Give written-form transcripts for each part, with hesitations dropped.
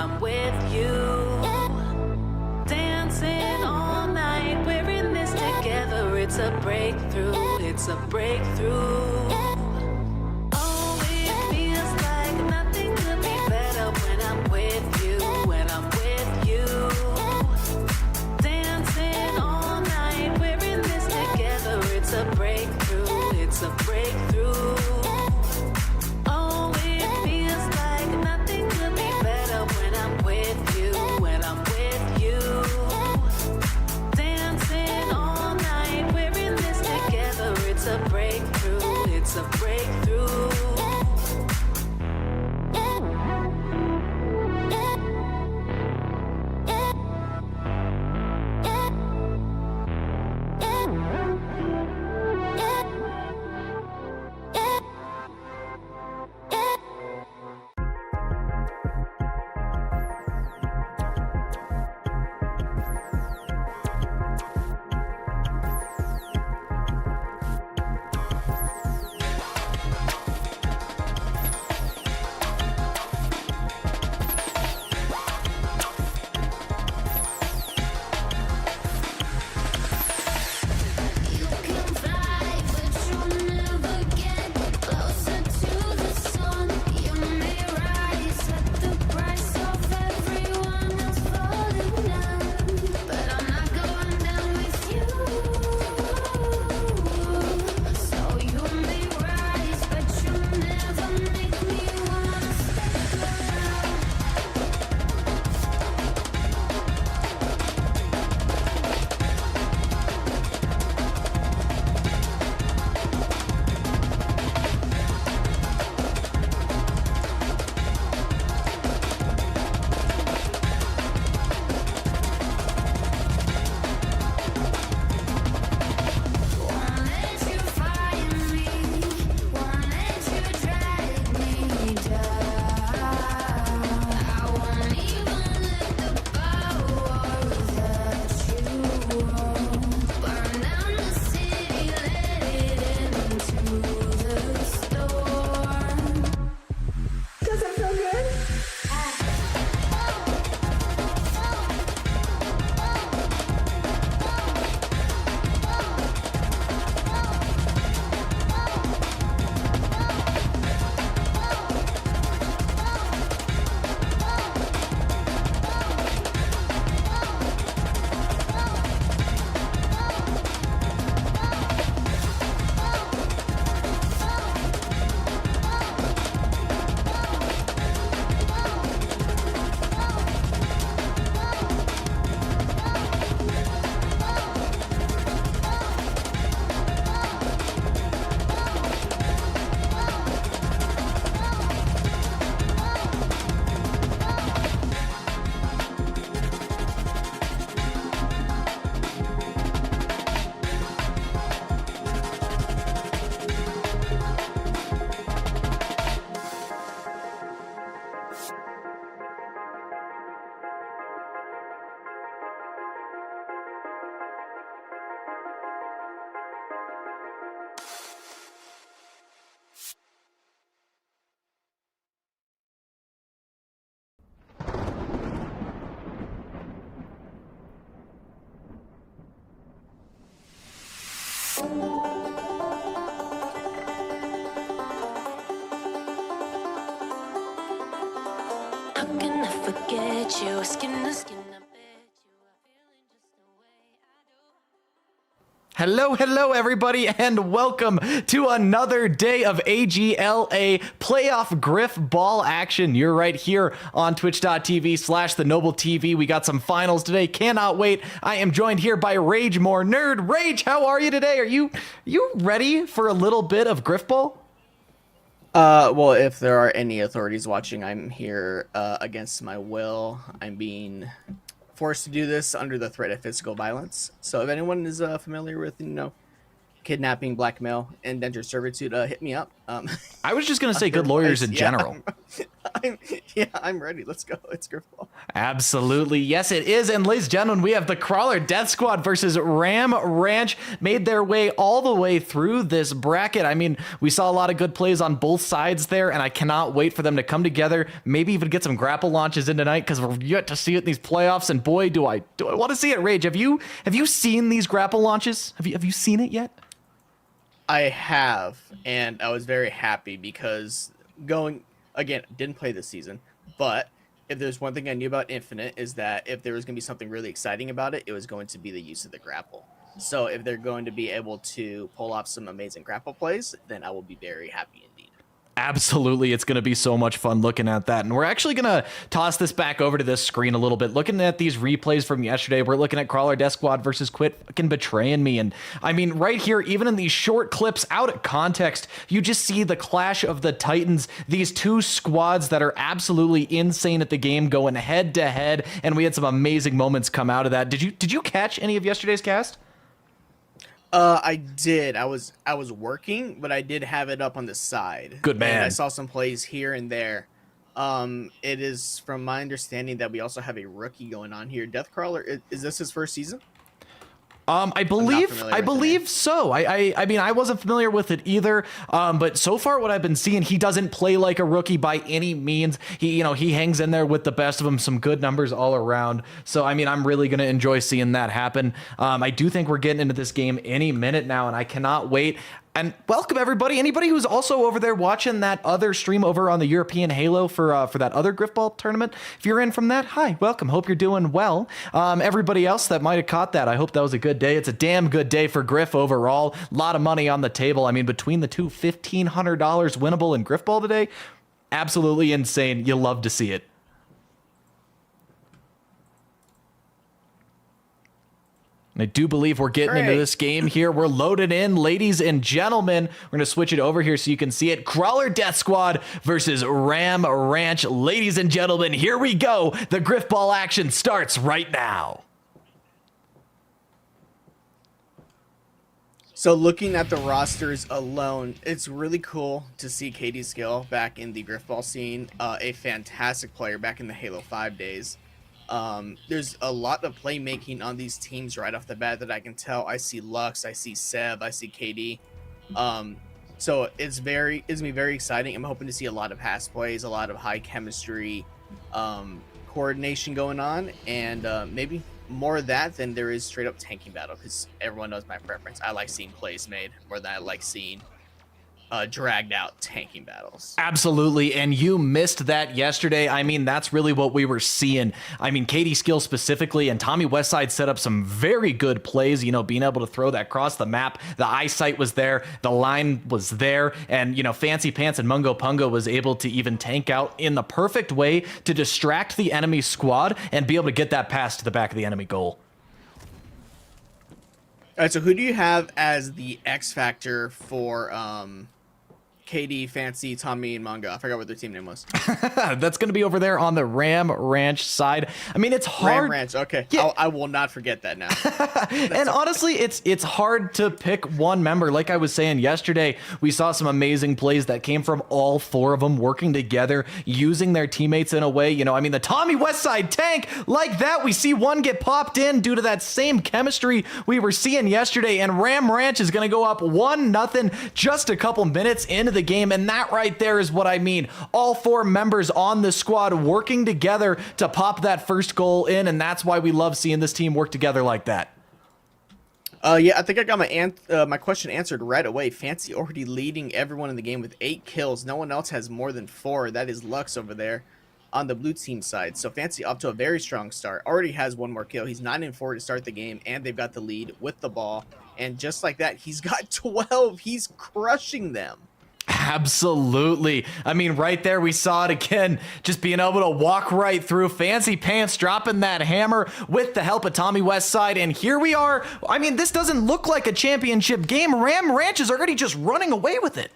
I'm with you. Dancing all night, we're in this together. It's a breakthrough, it's a breakthrough. Oh, it feels like nothing could be better when I'm with you, when I'm with you. Dancing all night, we're in this together. It's a breakthrough, it's a breakthrough. Oh, it feels like nothing could be better when I'm with you, when I'm with you. Dancing all night, we're in this together. It's a breakthrough, it's a breakthrough. How can I forget you? Skin to skin, I bet you are feeling just the way I do. Hello, everybody, and welcome to another day of AGLA playoff Grifball action. You're right here on twitch.tv/thenobletv. We got some finals today. Cannot wait. I am joined here by Rage More Nerd. Rage, how are you today? Are you ready for a little bit of Grifball? Well, if there are any authorities watching, I'm here against my will. I'm being forced to do this under the threat of physical violence. So if anyone is familiar with, kidnapping, blackmail, indentured servitude, hit me up. I was just going to say good lawyers in general. I'm ready. Let's go. It's Grifball. Absolutely. Yes, it is. And ladies and gentlemen, we have the Crawler Death Squad versus Ram Ranch made their way all the way through this bracket. I mean, we saw a lot of good plays on both sides there, and I cannot wait for them to come together, maybe even get some grapple launches in tonight, because we're yet to see it in these playoffs. And boy, do I want to see it. Rage, have you seen these grapple launches? Have you seen it yet? I have, and I was very happy because again, didn't play this season, but if there's one thing I knew about Infinite is that if there was going to be something really exciting about it, it was going to be the use of the grapple. So if they're going to be able to pull off some amazing grapple plays, then I will be very happy indeed. Absolutely, it's going to be so much fun looking at that. And we're actually going to toss this back over to this screen a little bit. Looking at these replays from yesterday, we're looking at Crawler Death Squad versus Quit fucking Betraying Me. And I mean, right here, even in these short clips out of context, you just see the clash of the Titans, these two squads that are absolutely insane at the game going head to head. And we had some amazing moments come out of that. Did you catch any of yesterday's cast? I did. I was working, but I did have it up on the side. Good man. And I saw some plays here and there. It is from my understanding that we also have a rookie going on here. Deathcrawler, is this his first season? I believe so. I mean, I wasn't familiar with it either. But so far what I've been seeing, he doesn't play like a rookie by any means. He hangs in there with the best of them, some good numbers all around. So, I mean, I'm really going to enjoy seeing that happen. I do think we're getting into this game any minute now, and I cannot wait. And welcome everybody. Anybody who's also over there watching that other stream over on the European Halo for that other Grifball tournament. If you're in from that, hi, welcome. Hope you're doing well. Everybody else that might have caught that, I hope that was a good day. It's a damn good day for Griff overall. A lot of money on the table. I mean, between the two, $1,500 winnable in Grifball today. Absolutely insane. You love to see it. I do believe we're getting into this game here. We're loaded in, ladies and gentlemen. We're going to switch it over here so you can see it. Crawler Death Squad versus Ram Ranch. Ladies and gentlemen, here we go. The Grifball action starts right now. So looking at the rosters alone, it's really cool to see Katie Skill back in the Grifball scene. A fantastic player back in the Halo 5 days. There's a lot of playmaking on these teams right off the bat that I can tell. I see Lux, I see Seb, I see KD. So it's gonna be very exciting. I'm hoping to see a lot of pass plays, a lot of high chemistry, coordination going on, and maybe more of that than there is straight up tanking battle, because everyone knows my preference. I like seeing plays made more than I like seeing dragged out tanking battles. Absolutely, and you missed that yesterday. I mean, that's really what we were seeing. I mean, Katie Skill specifically, and Tommy Westside set up some very good plays, being able to throw that across the map. The eyesight was there, the line was there, and, Fancy Pants and Mungo Pungo was able to even tank out in the perfect way to distract the enemy squad and be able to get that pass to the back of the enemy goal. All right, so who do you have as the X factor for KD, Fancy, Tommy, and Manga? I forgot what their team name was. That's going to be over there on the Ram Ranch side. I mean, it's hard. Ram Ranch, okay. Yeah. I will not forget that now. And honestly, it's hard to pick one member. Like I was saying yesterday, we saw some amazing plays that came from all four of them working together, using their teammates in a way. I mean, the Tommy Westside tank, like that, we see one get popped in due to that same chemistry we were seeing yesterday. And Ram Ranch is going to go up 1-0 just a couple minutes into the game, and that right there is what I mean. All four members on the squad working together to pop that first goal in, and that's why we love seeing this team work together like that. Yeah, I think I got my question answered right away. Fancy already leading everyone in the game with 8 kills. No one else has more than 4. That is Lux over there on the blue team side. So Fancy up to a very strong start. Already has 1 more kill. He's 9-4 to start the game, and they've got the lead with the ball. And just like that, he's got 12. He's crushing them. Absolutely. I mean, right there, we saw it again, just being able to walk right through. Fancy Pants dropping that hammer with the help of Tommy Westside. And here we are. I mean, this doesn't look like a championship game. Ram Ranch is already just running away with it.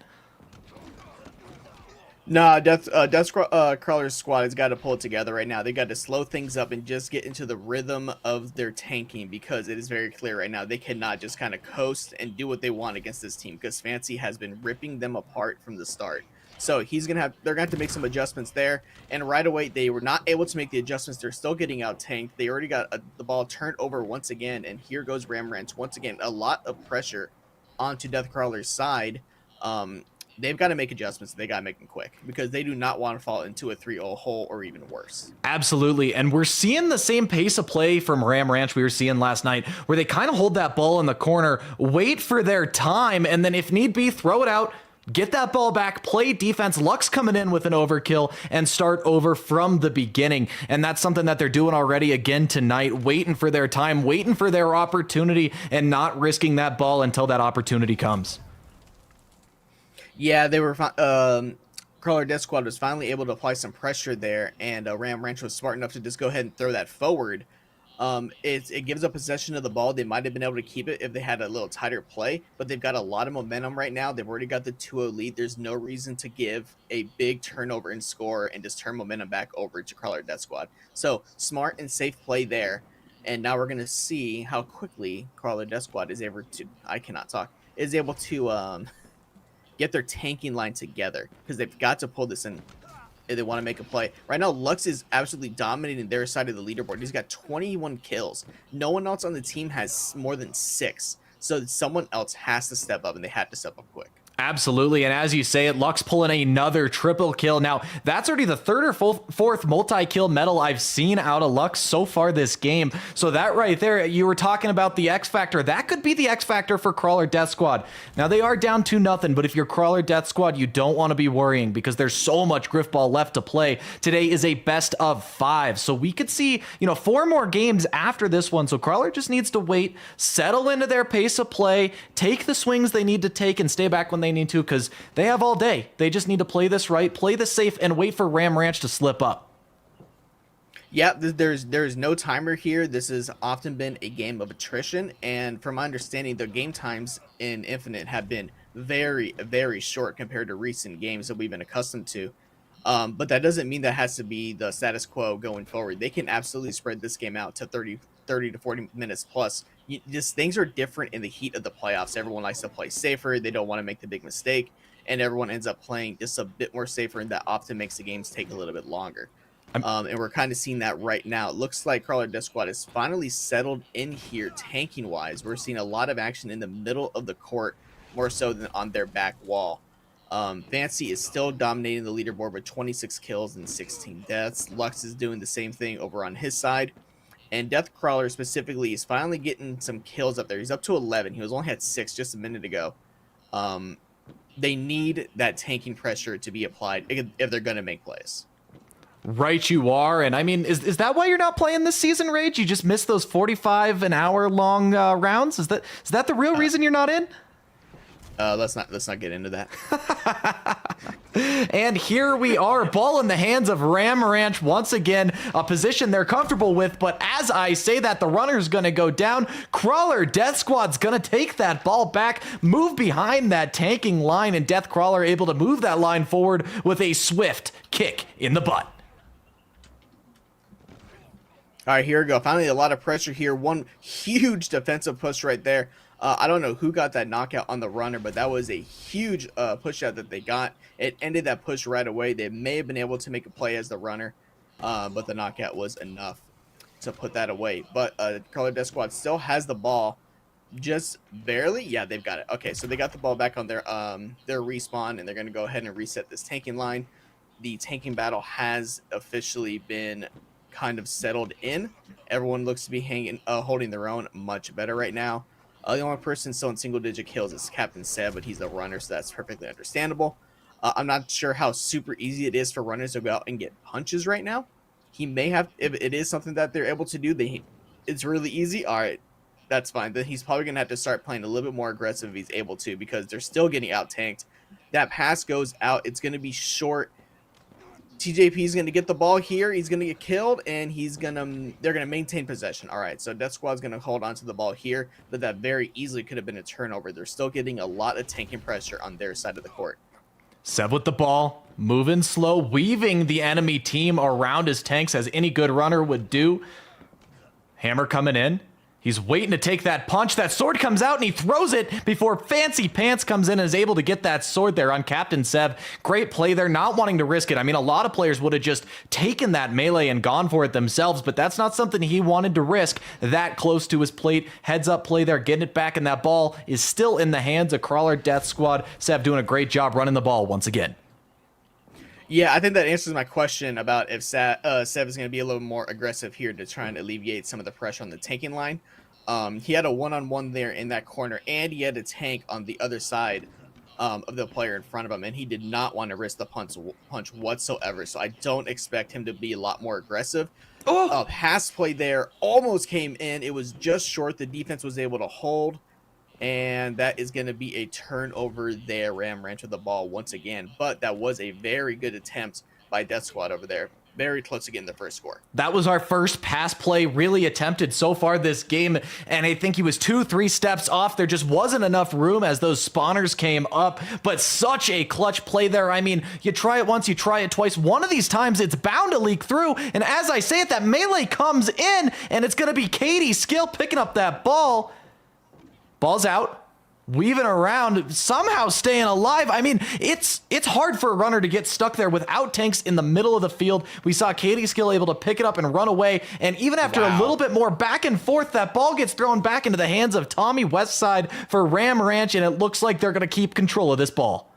Nah, Crawler's squad has got to pull it together right now. They got to slow things up and just get into the rhythm of their tanking, because it is very clear right now they cannot just kind of coast and do what they want against this team, because Fancy has been ripping them apart from the start. So they're gonna have to make some adjustments there. And right away, they were not able to make the adjustments. They're still getting out tanked. They already got the ball turned over once again. And here goes Ram Ranch once again. A lot of pressure onto Deathcrawler's side. They've got to make adjustments. They got to make them quick because they do not want to fall into a 3-0 hole or even worse. Absolutely. And we're seeing the same pace of play from Ram Ranch we were seeing last night, where they kind of hold that ball in the corner, wait for their time, and then if need be, throw it out, get that ball back, play defense. Luck's coming in with an overkill and start over from the beginning. And that's something that they're doing already again tonight, waiting for their time, waiting for their opportunity, and not risking that ball until that opportunity comes. Yeah, they were. Crawler Death Squad was finally able to apply some pressure there, and Ram Ranch was smart enough to just go ahead and throw that forward. It gives up possession of the ball. They might have been able to keep it if they had a little tighter play, but they've got a lot of momentum right now. They've already got the 2-0 lead. There's no reason to give a big turnover and score and just turn momentum back over to Crawler Death Squad. So smart and safe play there. And now we're going to see how quickly Crawler Death Squad is able to get their tanking line together, because they've got to pull this in if they want to make a play. Right now, Lux is absolutely dominating their side of the leaderboard. He's got 21 kills. No one else on the team has more than 6. So someone else has to step up, and they have to step up quick. Absolutely. And as you say it, Lux pulling another triple kill. Now, that's already the third or fourth multi-kill medal I've seen out of Lux so far this game. So that right there, you were talking about the X Factor. That could be the X Factor for Crawler Death Squad. Now, they are down 2-0, but if you're Crawler Death Squad, you don't want to be worrying because there's so much Grifball left to play. Today is a best of 5. So we could see, 4 more games after this one. So Crawler just needs to wait, settle into their pace of play, take the swings they need to take, and stay back when they need to, because they have all day. They just need to play this right, play this safe, and wait for Ram Ranch to slip up. Yeah, there's no timer here. This has often been a game of attrition, and from my understanding, the game times in Infinite have been very, very short compared to recent games that we've been accustomed to. But that doesn't mean that has to be the status quo going forward. They can absolutely spread this game out to 30 to 40 minutes plus. Just things are different in the heat of the playoffs. Everyone likes to play safer. They don't want to make the big mistake, and everyone ends up playing just a bit more safer, and that often makes the games take a little bit longer. And we're kind of seeing that right now. It looks like Crawler Death Squad is finally settled in here tanking wise. We're seeing a lot of action in the middle of the court, more so than on their back wall. Fancy is still dominating the leaderboard with 26 kills and 16 deaths. Lux is doing the same thing over on his side. And Deathcrawler specifically is finally getting some kills up there. He's up to 11. He was only had 6 just a minute ago. They need that tanking pressure to be applied if they're going to make plays. Right you are. And I mean, is that why you're not playing this season, Rage? You just missed those 45 an hour long rounds? Is that the real reason you're not in? Let's not get into that. And here we are, ball in the hands of Ram Ranch once again, a position they're comfortable with. But as I say that, the runner's going to go down. Crawler Death Squad's going to take that ball back, move behind that tanking line, and Deathcrawler able to move that line forward with a swift kick in the butt. All right, here we go. Finally, a lot of pressure here. One huge defensive push right there. I don't know who got that knockout on the runner, but that was a huge push out that they got. It ended that push right away. They may have been able to make a play as the runner, but the knockout was enough to put that away. But Crawler Death Squad still has the ball, just barely. Yeah, they've got it. Okay, so they got the ball back on their respawn, and they're going to go ahead and reset this tanking line. The tanking battle has officially been kind of settled in. Everyone looks to be holding their own much better right now. The only person still in single-digit kills is Captain Seb, but he's a runner, so that's perfectly understandable. I'm not sure how super easy it is for runners to go out and get punches right now. He may have, if it is something that they're able to do, it's really easy. All right, that's fine. Then he's probably going to have to start playing a little bit more aggressive if he's able to, because they're still getting out-tanked. That pass goes out. It's going to be short. TJP is going to get the ball here. He's going to get killed, and they're going to maintain possession. All right, so Death Squad's going to hold on to the ball here, but that very easily could have been a turnover. They're still getting a lot of tanking pressure on their side of the court. Seb with the ball, moving slow, weaving the enemy team around his tanks as any good runner would do. Hammer coming in. He's waiting to take that punch. That sword comes out and he throws it before Fancy Pants comes in and is able to get that sword there on Captain Sev. Great play there, not wanting to risk it. I mean, a lot of players would have just taken that melee and gone for it themselves, but that's not something he wanted to risk that close to his plate. Heads up play there, getting it back, and that ball is still in the hands of Crawler Death Squad. Sev doing a great job running the ball once again. Yeah, I think that answers my question about if Sev is going to be a little more aggressive here to try and alleviate some of the pressure on the tanking line. He had a one-on-one there in that corner, and he had a tank on the other side of the player in front of him, and he did not want to risk the punch whatsoever. So I don't expect him to be a lot more aggressive. Pass play there almost came in. It was just short. The defense was able to hold. And that is going to be a turnover there. Ram Ranch with the ball once again. But that was a very good attempt by Death Squad over there. Very close to getting the first score. That was our first pass play really attempted so far this game. And I think he was 2-3 steps off. There just wasn't enough room as those spawners came up. But such a clutch play there. I mean, you try it once, you try it twice. One of these times it's bound to leak through. And as I say it, that melee comes in. And it's going to be Katie Skill picking up that ball. Ball's out, weaving around, somehow staying alive. I mean, it's hard for a runner to get stuck there without tanks in the middle of the field. We saw Katie Skill able to pick it up and run away. And even after a little bit more back and forth, that ball gets thrown back into the hands of Tommy Westside for Ram Ranch. And it looks like they're going to keep control of this ball.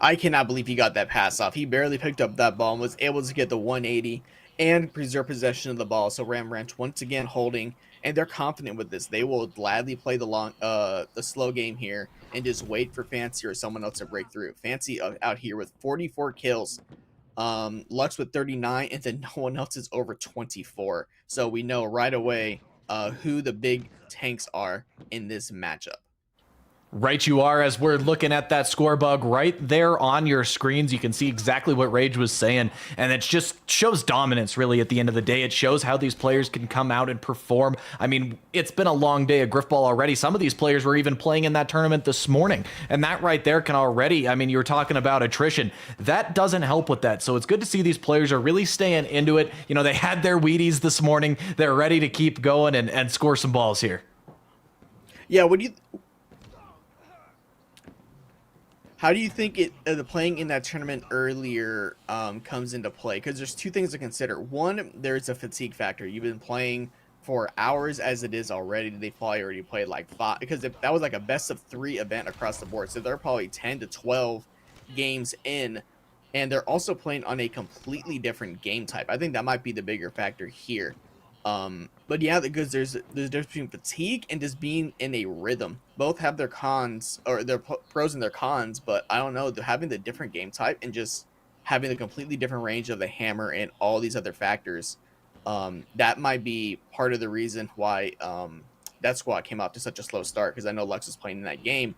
I cannot believe he got that pass off. He barely picked up that ball and was able to get the 180 and preserve possession of the ball. So Ram Ranch once again holding, and they're confident with this. They will gladly play the slow game here and just wait for Fancy or someone else to break through. Fancy out here with 44 kills, Lux with 39, and then no one else is over 24. So we know right away who the big tanks are in this matchup. Right you are, as we're looking at that score bug right there on your screens. You can see exactly what Rage was saying, and it just shows dominance really at the end of the day. It shows how these players can come out and perform. I mean, it's been a long day of Grifball already. Some of these players were even playing in that tournament this morning, and that right there can already, I mean, you were talking about attrition. That doesn't help with that, so it's good to see these players are really staying into it. You know, they had their Wheaties this morning. They're ready to keep going and score some balls here. Yeah, how do you think the playing in that tournament earlier comes into play? Because there's two things to consider. One, there's a fatigue factor. You've been playing for hours as it is already. They probably already played like 5, because if that was like a best of 3 event across the board. So they're probably 10 to 12 games in, and they're also playing on a completely different game type. I think that might be the bigger factor here. But yeah, because there's a difference between fatigue and just being in a rhythm. Both have their cons, or their pros and their cons, but I don't know, having the different game type and just having the completely different range of the hammer and all these other factors, that might be part of the reason why that squad came out to such a slow start, because I know Lux was playing in that game.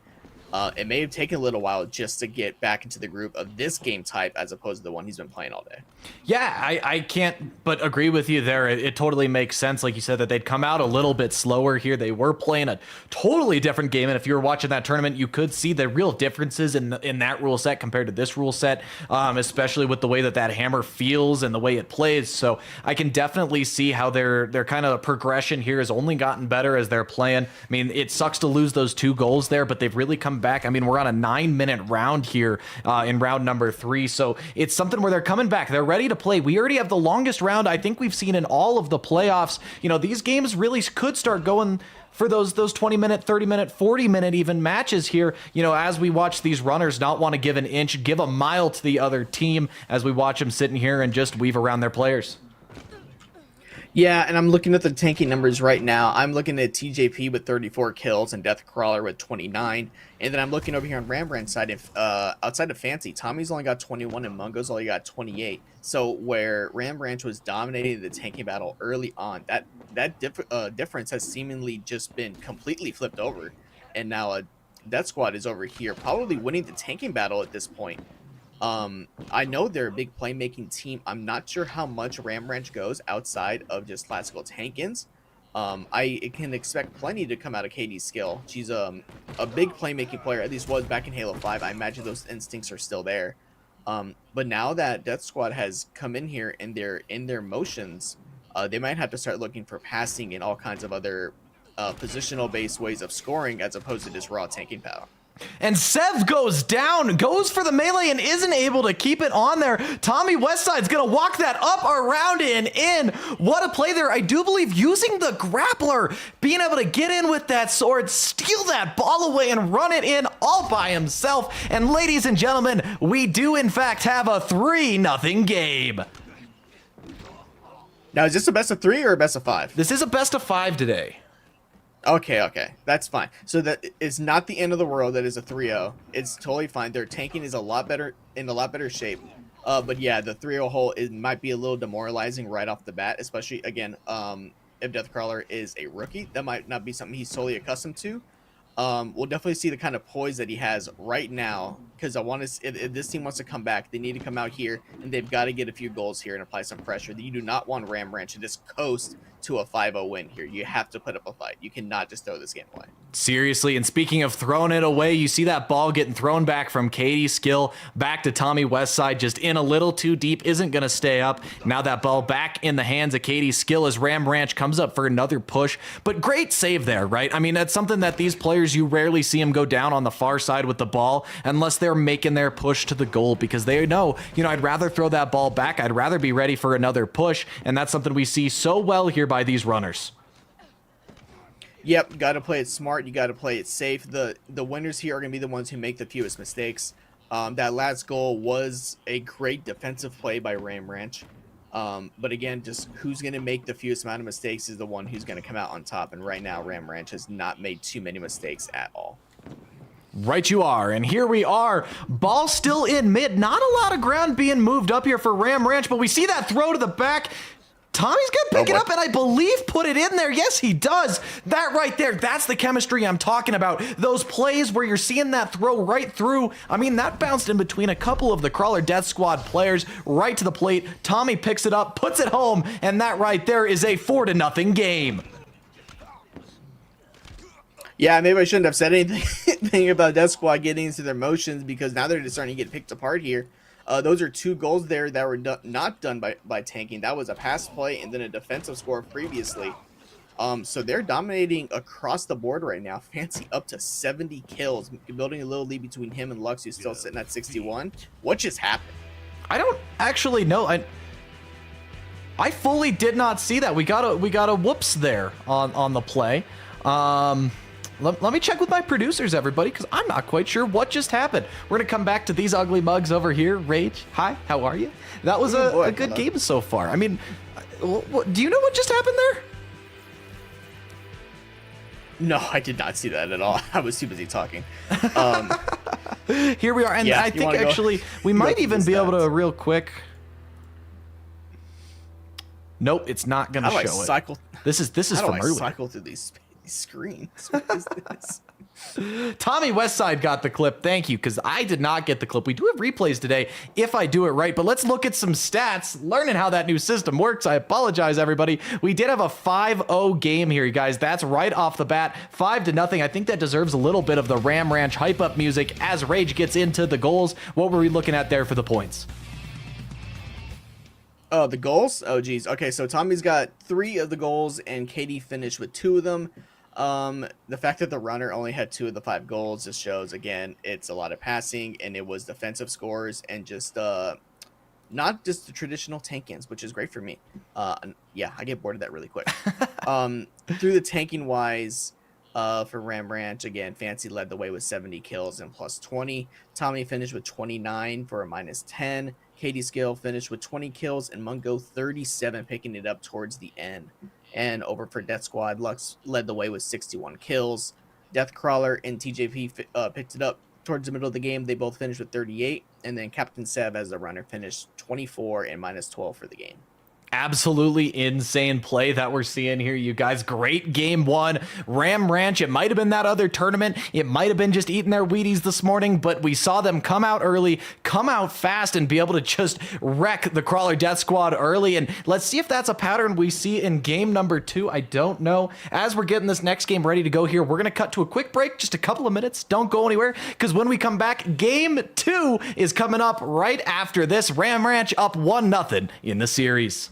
It may have taken a little while just to get back into the groove of this game type as opposed to the one he's been playing all day. Yeah, I can't but agree with you there. It totally makes sense, like you said, that they'd come out a little bit slower here. They were playing a totally different game, and if you were watching that tournament, you could see the real differences in that rule set compared to this rule set, especially with the way that hammer feels and the way it plays. So I can definitely see how their kind of progression here has only gotten better as they're playing. I mean, it sucks to lose those 2 goals there, but they've really come back. I mean, we're on a 9-minute round here in round number 3, so it's something where they're coming back. They're ready to play. We already have the longest round I think we've seen in all of the playoffs. You know, these games really could start going for those 20-minute, 30-minute, 40-minute even matches here, you know, as we watch these runners not want to give an inch, give a mile to the other team, as we watch them sitting here and just weave around their players. Yeah, and I'm looking at the tanking numbers right now. I'm looking at TJP with 34 kills and Deathcrawler with 29. And then I'm looking over here on Rambrand's side. Outside of Fancy, Tommy's only got 21 and Mungo's only got 28. So where Rambrand was dominating the tanking battle early on, that difference has seemingly just been completely flipped over. And now Death Squad is over here, probably winning the tanking battle at this point. I know they're a big playmaking team. I'm not sure how much Ram Ranch goes outside of just classical tank-ins. I can expect plenty to come out of Katie's skill. She's a big playmaking player, at least was back in Halo 5. I imagine those instincts are still there. But now that Death Squad has come in here and they're in their motions, they might have to start looking for passing and all kinds of other positional-based ways of scoring as opposed to just raw tanking power. And Sev goes down, goes for the melee, and isn't able to keep it on there. Tommy Westside's going to walk that up, around, and in. What a play there. I do believe using the grappler, being able to get in with that sword, steal that ball away, and run it in all by himself. And ladies and gentlemen, we do in fact have a 3-0 game. Now, is this a best of 3 or a best of 5? This is a best of 5 today. Okay, that's fine. So that is not the end of the world. That is a 3-0. It's totally fine. Their tanking is in a lot better shape. But yeah, the 3-0 hole might be a little demoralizing right off the bat, especially again, if Deathcrawler is a rookie. That might not be something he's totally accustomed to. We'll definitely see the kind of poise that he has right now, because if this team wants to come back, they need to come out here and they've got to get a few goals here and apply some pressure. You do not want Ram Ranch to just coast to a 5-0 win here. You have to put up a fight. You cannot just throw this game away. Seriously, and speaking of throwing it away, you see that ball getting thrown back from Katie Skill back to Tommy Westside, just in a little too deep, isn't going to stay up. Now that ball back in the hands of Katie Skill as Ram Ranch comes up for another push, but great save there, right? I mean, that's something that these players, you rarely see them go down on the far side with the ball unless they're making their push to the goal, because they know, I'd rather throw that ball back. I'd rather be ready for another push, and that's something we see so well here by these runners. Yep, got to play it smart. You got to play it safe. The winners here are going to be the ones who make the fewest mistakes. That last goal was a great defensive play by Ram Ranch. But again, just who's going to make the fewest amount of mistakes is the one who's going to come out on top. And right now, Ram Ranch has not made too many mistakes at all. Right you are, and here we are. Ball still in mid. Not a lot of ground being moved up here for Ram Ranch, but we see that throw to the back. Tommy's going to pick it up and I believe put it in there. Yes, he does. That right there, that's the chemistry I'm talking about. Those plays where you're seeing that throw right through. I mean, that bounced in between a couple of the Crawler Death Squad players right to the plate. Tommy picks it up, puts it home, and that right there is a 4-0 game. Yeah, maybe I shouldn't have said anything about Death Squad getting into their motions, because now they're just starting to get picked apart here. Those are 2 goals there that were not done by tanking. That was a pass play and then a defensive score previously. So they're dominating across the board right now. Fancy up to 70 kills, building a little lead between him and Lux, who's still sitting at 61. What just happened? I don't actually know. I fully did not see that. We got a whoops there on the play. Let me check with my producers, everybody, because I'm not quite sure what just happened. We're going to come back to these ugly mugs over here. Rage, hi, how are you? That was a good game so far. I mean, do you know what just happened there? No, I did not see that at all. I was too busy talking. Here we are, and yeah, I think actually we might even be able to real quick. Nope, it's not going to show it. This is from earlier. Cycle through these screens. What is this? Tommy Westside got the clip. Thank you, because I did not get the clip. We do have replays today if I do it right, but let's look at some stats, learning how that new system works. I apologize, everybody. We did have a 5-0 game here, you guys. That's right off the bat, 5-0. I think that deserves a little bit of the Ram Ranch hype up music as Rage gets into the goals. What were we looking at there for the points? Oh, the goals? Oh, geez. Okay, so Tommy's got 3 of the goals, and Katie finished with 2 of them. The fact that the runner only had 2 of the 5 goals just shows, again, it's a lot of passing, and it was defensive scores, and just not just the traditional tank-ins, which is great for me. Yeah, I get bored of that really quick. Through the tanking-wise, for Ram Ranch, again, Fancy led the way with 70 kills and plus 20. Tommy finished with 29 for a minus 10. Katie Skill finished with 20 kills, and Mungo 37, picking it up towards the end. And over for Death Squad, Lux led the way with 61 kills. Deathcrawler and TJP picked it up towards the middle of the game. They both finished with 38. And then Captain Sev, as the runner, finished 24 and minus 12 for the game. Absolutely insane play that we're seeing here, you guys. Great game 1. Ram Ranch, it might have been that other tournament. It might have been just eating their Wheaties this morning, but we saw them come out early, come out fast, and be able to just wreck the Crawler Death Squad early. And let's see if that's a pattern we see in game number 2. I don't know. As we're getting this next game ready to go here, we're going to cut to a quick break, just a couple of minutes. Don't go anywhere, because when we come back, game 2 is coming up right after this. Ram Ranch up 1-0 in the series.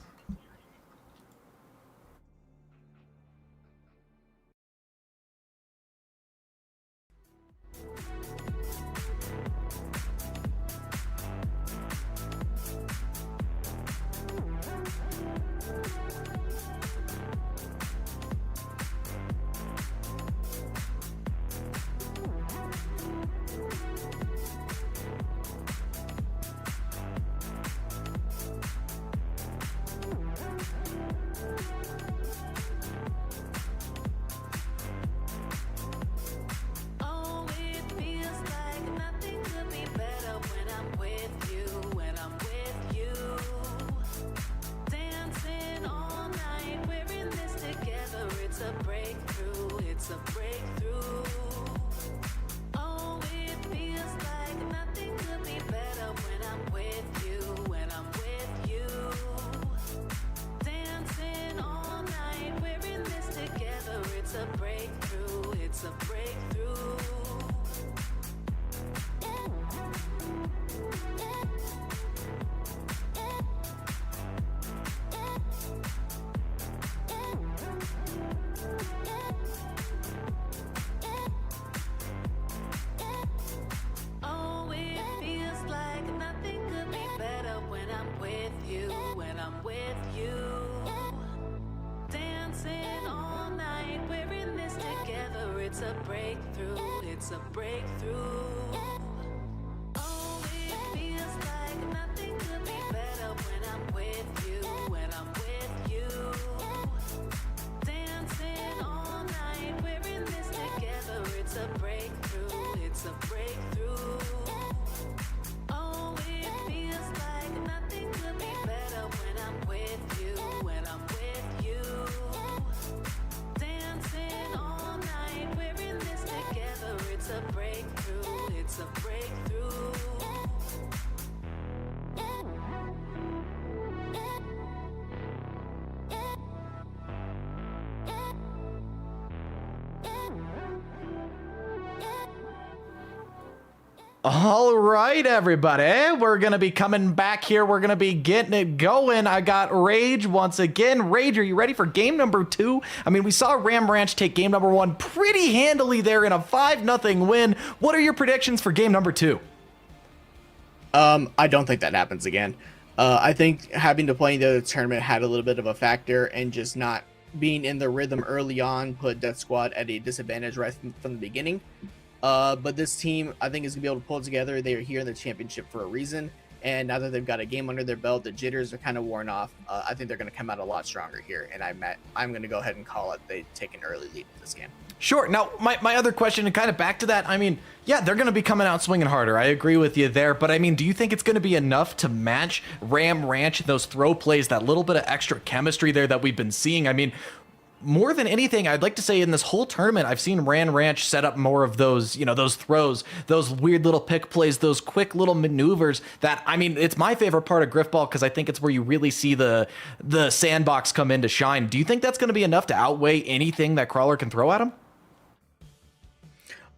a breakthrough. It's a breakthrough. Oh, it feels like nothing could be better when I'm with you. When I'm with you. Dancing all night, we're in this together. It's a breakthrough. It's a breakthrough. Oh, it feels like nothing could be better when I'm with you. When I'm with you. Dancing all night, we're in this together. It's a breakthrough. It's a breakthrough. All right, everybody, we're going to be coming back here. We're going to be getting it going. I got Rage once again. Rage, are you ready for game number 2? I mean, we saw Ram Ranch take game number 1 pretty handily there in a 5-0 win. What are your predictions for game number 2? I don't think that happens again. I think having to play the tournament had a little bit of a factor, and just not being in the rhythm early on put Death Squad at a disadvantage right from the beginning. But this team, I think, is going to be able to pull it together. They are here in the championship for a reason. And now that they've got a game under their belt, the jitters are kind of worn off. I think they're going to come out a lot stronger here. And I'm going to go ahead and call it. They take an early lead in this game. Sure. Now, my other question, and kind of back to that, I mean, yeah, they're going to be coming out swinging harder. I agree with you there. But, I mean, do you think it's going to be enough to match Ram Ranch, those throw plays, that little bit of extra chemistry there that we've been seeing? I mean, more than anything, I'd like to say in this whole tournament, I've seen Ram Ranch set up more of those, those throws, those weird little pick plays, those quick little maneuvers that, I mean, it's my favorite part of Grifball because I think it's where you really see the sandbox come in to shine. Do you think that's going to be enough to outweigh anything that Crawler can throw at him?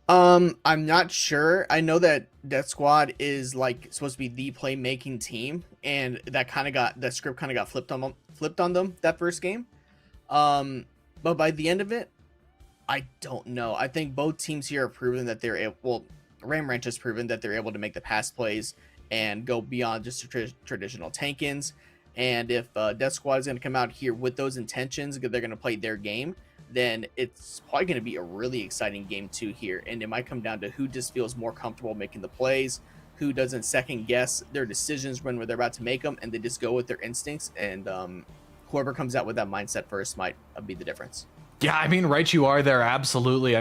I'm not sure. I know that Death Squad is like supposed to be the playmaking team, and that script kind of got flipped on them that first game. But by the end of it, I don't know. I think both teams here have proven that they're able. Well, Ram Ranch has proven that they're able to make the pass plays and go beyond just traditional tank-ins. And if Death Squad is going to come out here with those intentions, they're going to play their game, then it's probably going to be a really exciting game 2 here. And it might come down to who just feels more comfortable making the plays, who doesn't second guess their decisions when they're about to make them, and they just go with their instincts. And whoever comes out with that mindset first might be the difference. Yeah, I mean, right you are there, absolutely.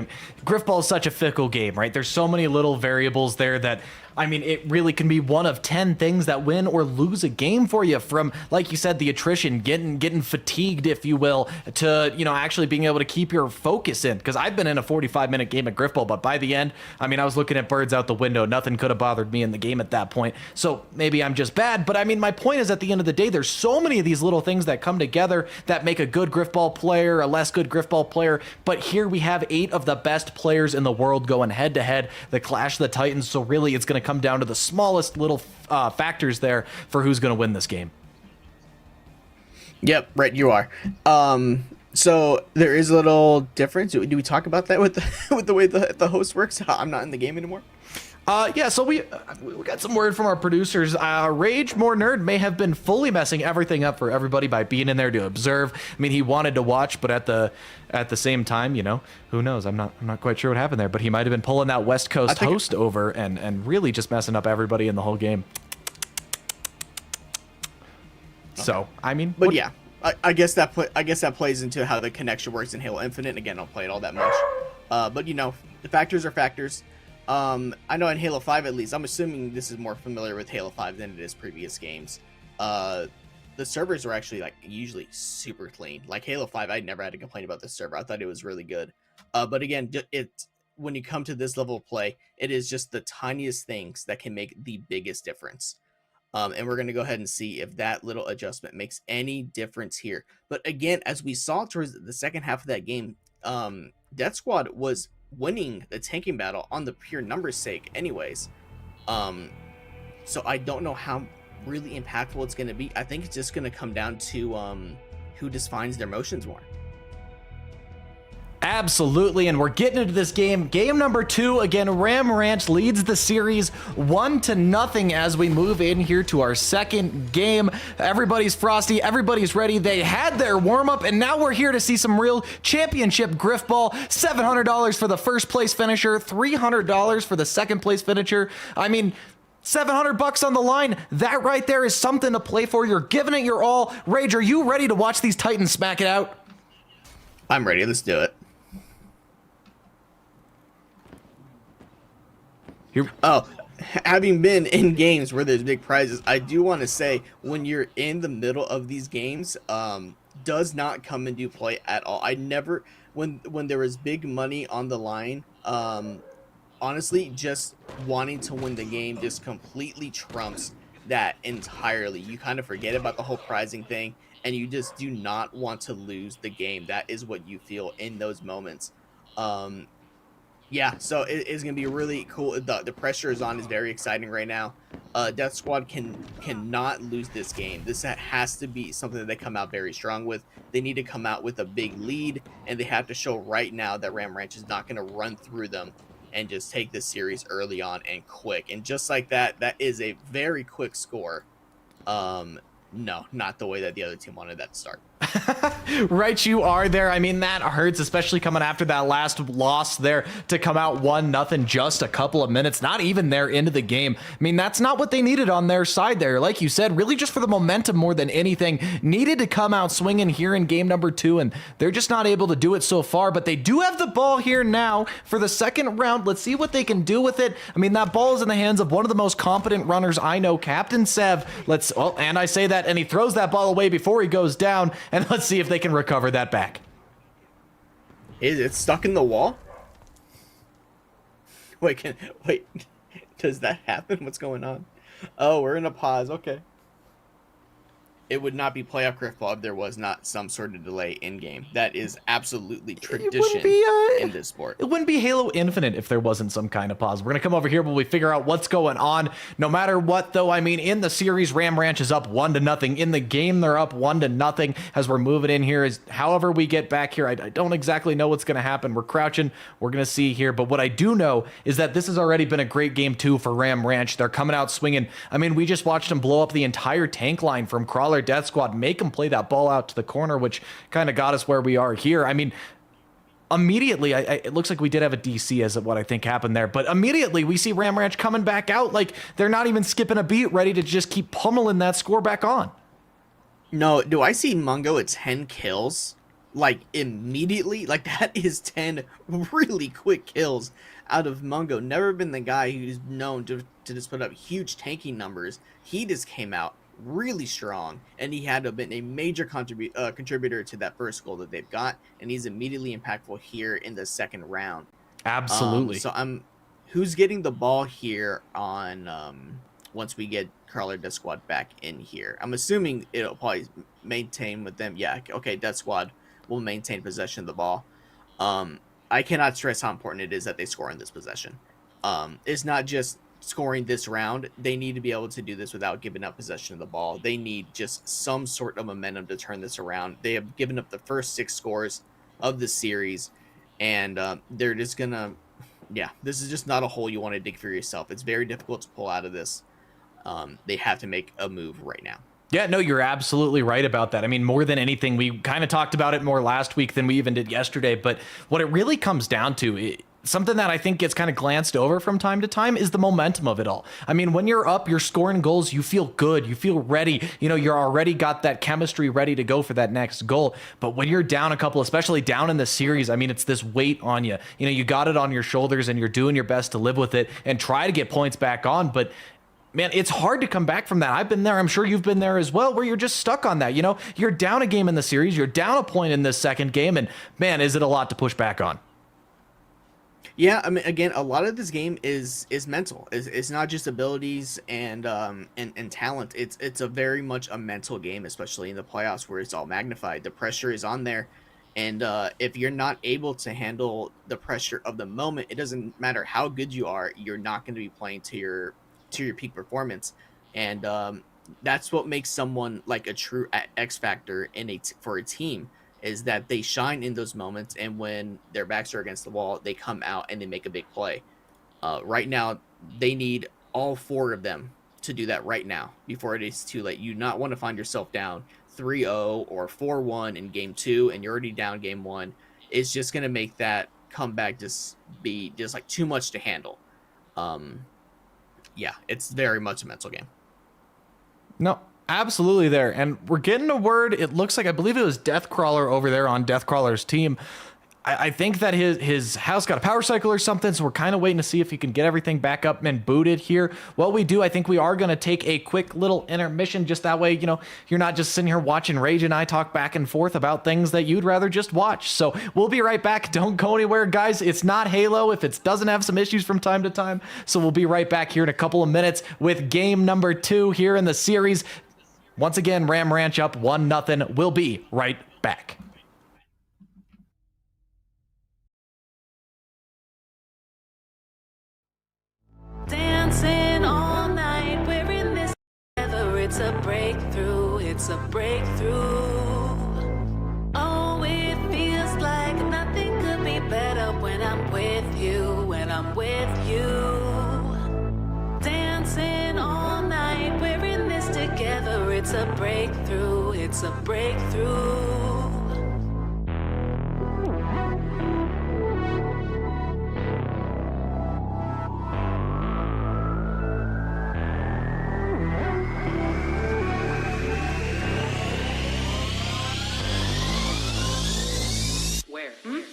Grifball is such a fickle game, right? There's so many little variables there that, I mean, it really can be one of 10 things that win or lose a game for you, from, like you said, the attrition, getting fatigued, if you will, to, actually being able to keep your focus in. Because I've been in a 45-minute game at Grifball, but by the end, I mean, I was looking at birds out the window. Nothing could have bothered me in the game at that point. So maybe I'm just bad, but I mean, my point is, at the end of the day, there's so many of these little things that come together that make a good Grifball player, a less good Grifball player. But here we have 8 of the best players in the world going head-to-head, the Clash of the Titans. So really, it's going to come down to the smallest little factors there for who's going to win this game. Yep, right, you are. So there is a little difference. Do we talk about that with the way the host works? I'm not in the game anymore. Yeah, so we got some word from our producers. Rage More Nerd may have been fully messing everything up for everybody by being in there to observe. I mean, he wanted to watch, but at the same time, who knows? I'm not quite sure what happened there, but he might have been pulling that West Coast host over and really just messing up everybody in the whole game. Okay. So, I mean, but yeah, I guess that plays into how the connection works in Halo Infinite. And again, I don't play it all that much. But the factors are factors. I know in Halo 5, at least, I'm assuming this is more familiar with Halo 5 than it is previous games. The servers are actually usually super clean. Like Halo 5, I never had to complain about the server. I thought it was really good. But again, when you come to this level of play, it is just the tiniest things that can make the biggest difference. And we're going to go ahead and see if that little adjustment makes any difference here. But again, as we saw towards the second half of that game, Death Squad was winning the tanking battle on the pure numbers sake anyways. So I don't know how really impactful it's going to be. I think it's just going to come down to who just finds their motions more. Absolutely, and we're getting into this game. Game number 2, again, Ram Ranch leads the series 1-0 as we move in here to our second game. Everybody's frosty, everybody's ready. They had their warm-up, and now we're here to see some real championship Grifball. $700 for the first place finisher, $300 for the second place finisher. I mean, $700 on the line. That right there is something to play for. You're giving it your all. Rage, are you ready to watch these Titans smack it out? I'm ready. Let's do it. Having been in games where there's big prizes, I do want to say when you're in the middle of these games, does not come into play at all. I never, when there was big money on the line, honestly, just wanting to win the game just completely trumps that entirely. You kind of forget about the whole prizing thing, and you just do not want to lose the game. That is what you feel in those moments. Yeah, so it's gonna be really cool. The pressure is on. Is very exciting right now. Death Squad cannot lose this game. This has to be something that they come out very strong with. They need to come out with a big lead, and they have to show right now that Ram Ranch is not gonna run through them and just take this series early on and quick. And just like that, that is a very quick score. No, not the way that the other team wanted that to start. Right, you are there. I mean, that hurts, especially coming after that last loss there to come out 1-0 just a couple of minutes, not even there into the game. I mean, that's not what they needed on their side there. Like you said, really just for the momentum more than anything, needed to come out swinging here in game number 2, and they're just not able to do it so far, but they do have the ball here now for the second round. Let's see what they can do with it. I mean, that ball is in the hands of one of the most competent runners I know, Captain Sev. And I say that, and he throws that ball away before he goes down, and let's see if they can recover that back. Is it stuck in the wall? Wait, does that happen? What's going on? Oh, we're in a pause. Okay. It would not be playoff Grifball if there was not some sort of delay in game. That is absolutely tradition in this sport. It wouldn't be Halo Infinite if there wasn't some kind of pause. We're going to come over here while we figure out what's going on. No matter what, though, I mean, in the series, Ram Ranch is up 1-0. In the game, they're up 1-0 as we're moving in here. However we get back here, I don't exactly know what's going to happen. We're crouching. We're going to see here. But what I do know is that this has already been a great game, too, for Ram Ranch. They're coming out swinging. I mean, we just watched them blow up the entire tank line from Crawler Death Squad, make them play that ball out to the corner, which kind of got us where we are here. I mean, immediately, it looks like we did have a DC as of what I think happened there, but immediately we see Ram Ranch coming back out like they're not even skipping a beat, ready to just keep pummeling that score back on. No, do I see Mungo at 10 kills? Like, immediately? Like, that is 10 really quick kills out of Mungo. Never been the guy who's known to just put up huge tanking numbers. He just came out really strong, and he had been a major contributor to that first goal that they've got, and he's immediately impactful here in the second round. Absolutely. Who's getting the ball here on once we get Crawler Death Squad back in here? I'm assuming it'll probably maintain with them. Yeah, okay, Death Squad will maintain possession of the ball. I cannot stress how important it is that they score in this possession. It's not just scoring this round. They need to be able to do this without giving up possession of the ball. They need just some sort of momentum to turn this around. They have given up the first 6 scores of the series, and they're just gonna, this is just not a hole you want to dig for yourself. It's very difficult to pull out of this. They have to make a move right now. Yeah, no, you're absolutely right about that. I mean, more than anything, we kind of talked about it more last week than we even did yesterday, but what it really comes down to, something that I think gets kind of glanced over from time to time, is the momentum of it all. I mean, when you're up, you're scoring goals, you feel good, you feel ready, you're already got that chemistry ready to go for that next goal. But when you're down a couple, especially down in the series, I mean, it's this weight on you. You got it on your shoulders, and you're doing your best to live with it and try to get points back on. But man, it's hard to come back from that. I've been there. I'm sure you've been there as well, where you're just stuck on that. You're down a game in the series, you're down a point in this second game, and man, is it a lot to push back on. Yeah, I mean, again, a lot of this game is mental. It's not just abilities and talent. It's a very much a mental game, especially in the playoffs where it's all magnified. The pressure is on there, and if you're not able to handle the pressure of the moment, it doesn't matter how good you are. You're not going to be playing to your peak performance, and that's what makes someone like a true X factor for a team. is that they shine in those moments, and when their backs are against the wall, they come out and they make a big play. Right now, they need all 4 of them to do that right now before it is too late. You not want to find yourself down 3-0 or 4-1 in game 2, and you're already down game 1. It's just going to make that comeback just be just like too much to handle. Yeah, it's very much a mental game. No, absolutely there. And we're getting a word. It looks like, I believe it was Deathcrawler over there on Deathcrawler's team. I think that his house got a power cycle or something, so we're kind of waiting to see if he can get everything back up and booted here. While we do, I think we are going to take a quick little intermission, just that way, you know, you're not just sitting here watching Rage and I talk back and forth about things that you'd rather just watch. So we'll be right back. Don't go anywhere, guys. It's not Halo if it doesn't have some issues from time to time. So we'll be right back here in a couple of minutes with game number 2 here in the series. Once again, Ram Ranch up 1-0. We'll be right back. Dancing all night, we're in this together. It's a breakthrough, it's a breakthrough. Oh, it feels like nothing could be better when I'm with you, when I'm with you. Dancing all night, we're in this together. It's a breakthrough, it's a breakthrough.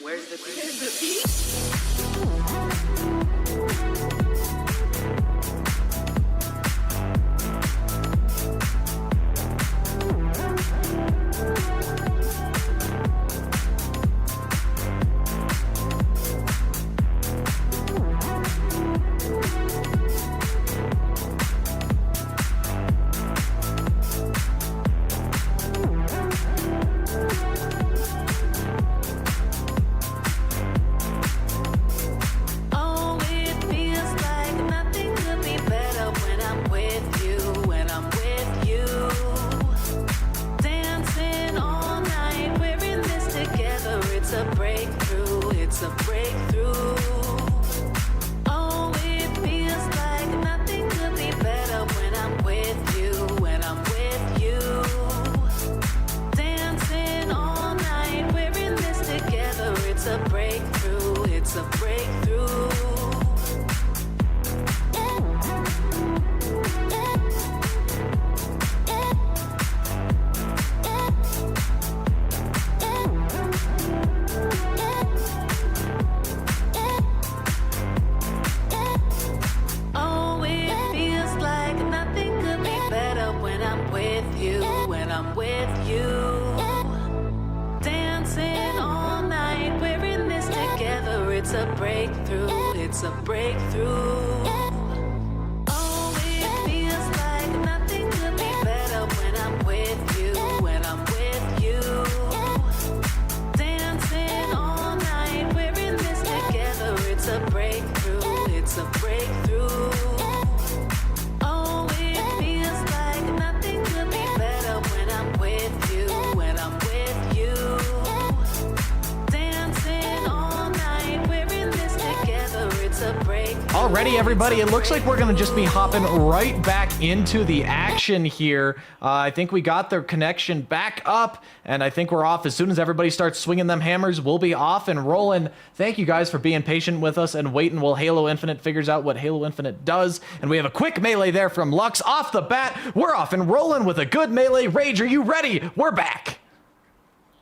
Where's the beat? Oh, it feels like nothing could be better when I'm with you, when I'm with you. Dancing all night, we're in this together. It's a breakthrough, it's a breakthrough. Oh, it feels like nothing could be better when I'm with you, when I'm with you. Dancing all night, we're in this together. It's a breakthrough, it's a breakthrough. Oh, it feels like nothing could be better when I'm with you, when I'm with you. Dancing all night, we're in this together. It's a breakthrough, it's a breakthrough. Oh, it feels like nothing could be better when I'm with you, when I'm with you. Dancing all night, we're in this together. It's a breakthrough, it's a breakthrough. Oh, it feels like nothing could be better when I'm with you, when I'm with you. Dancing all night, we're in this together. It's a breakthrough. Alrighty, everybody, it looks like we're going to just be hopping right back into the action here. I think we got their connection back up, and I think we're off. As soon as everybody starts swinging them hammers, we'll be off and rolling. Thank you guys for being patient with us and waiting while Halo Infinite figures out what Halo Infinite does. And we have a quick melee there from Lux off the bat. We're off and rolling with a good melee. Rage, are you ready? We're back.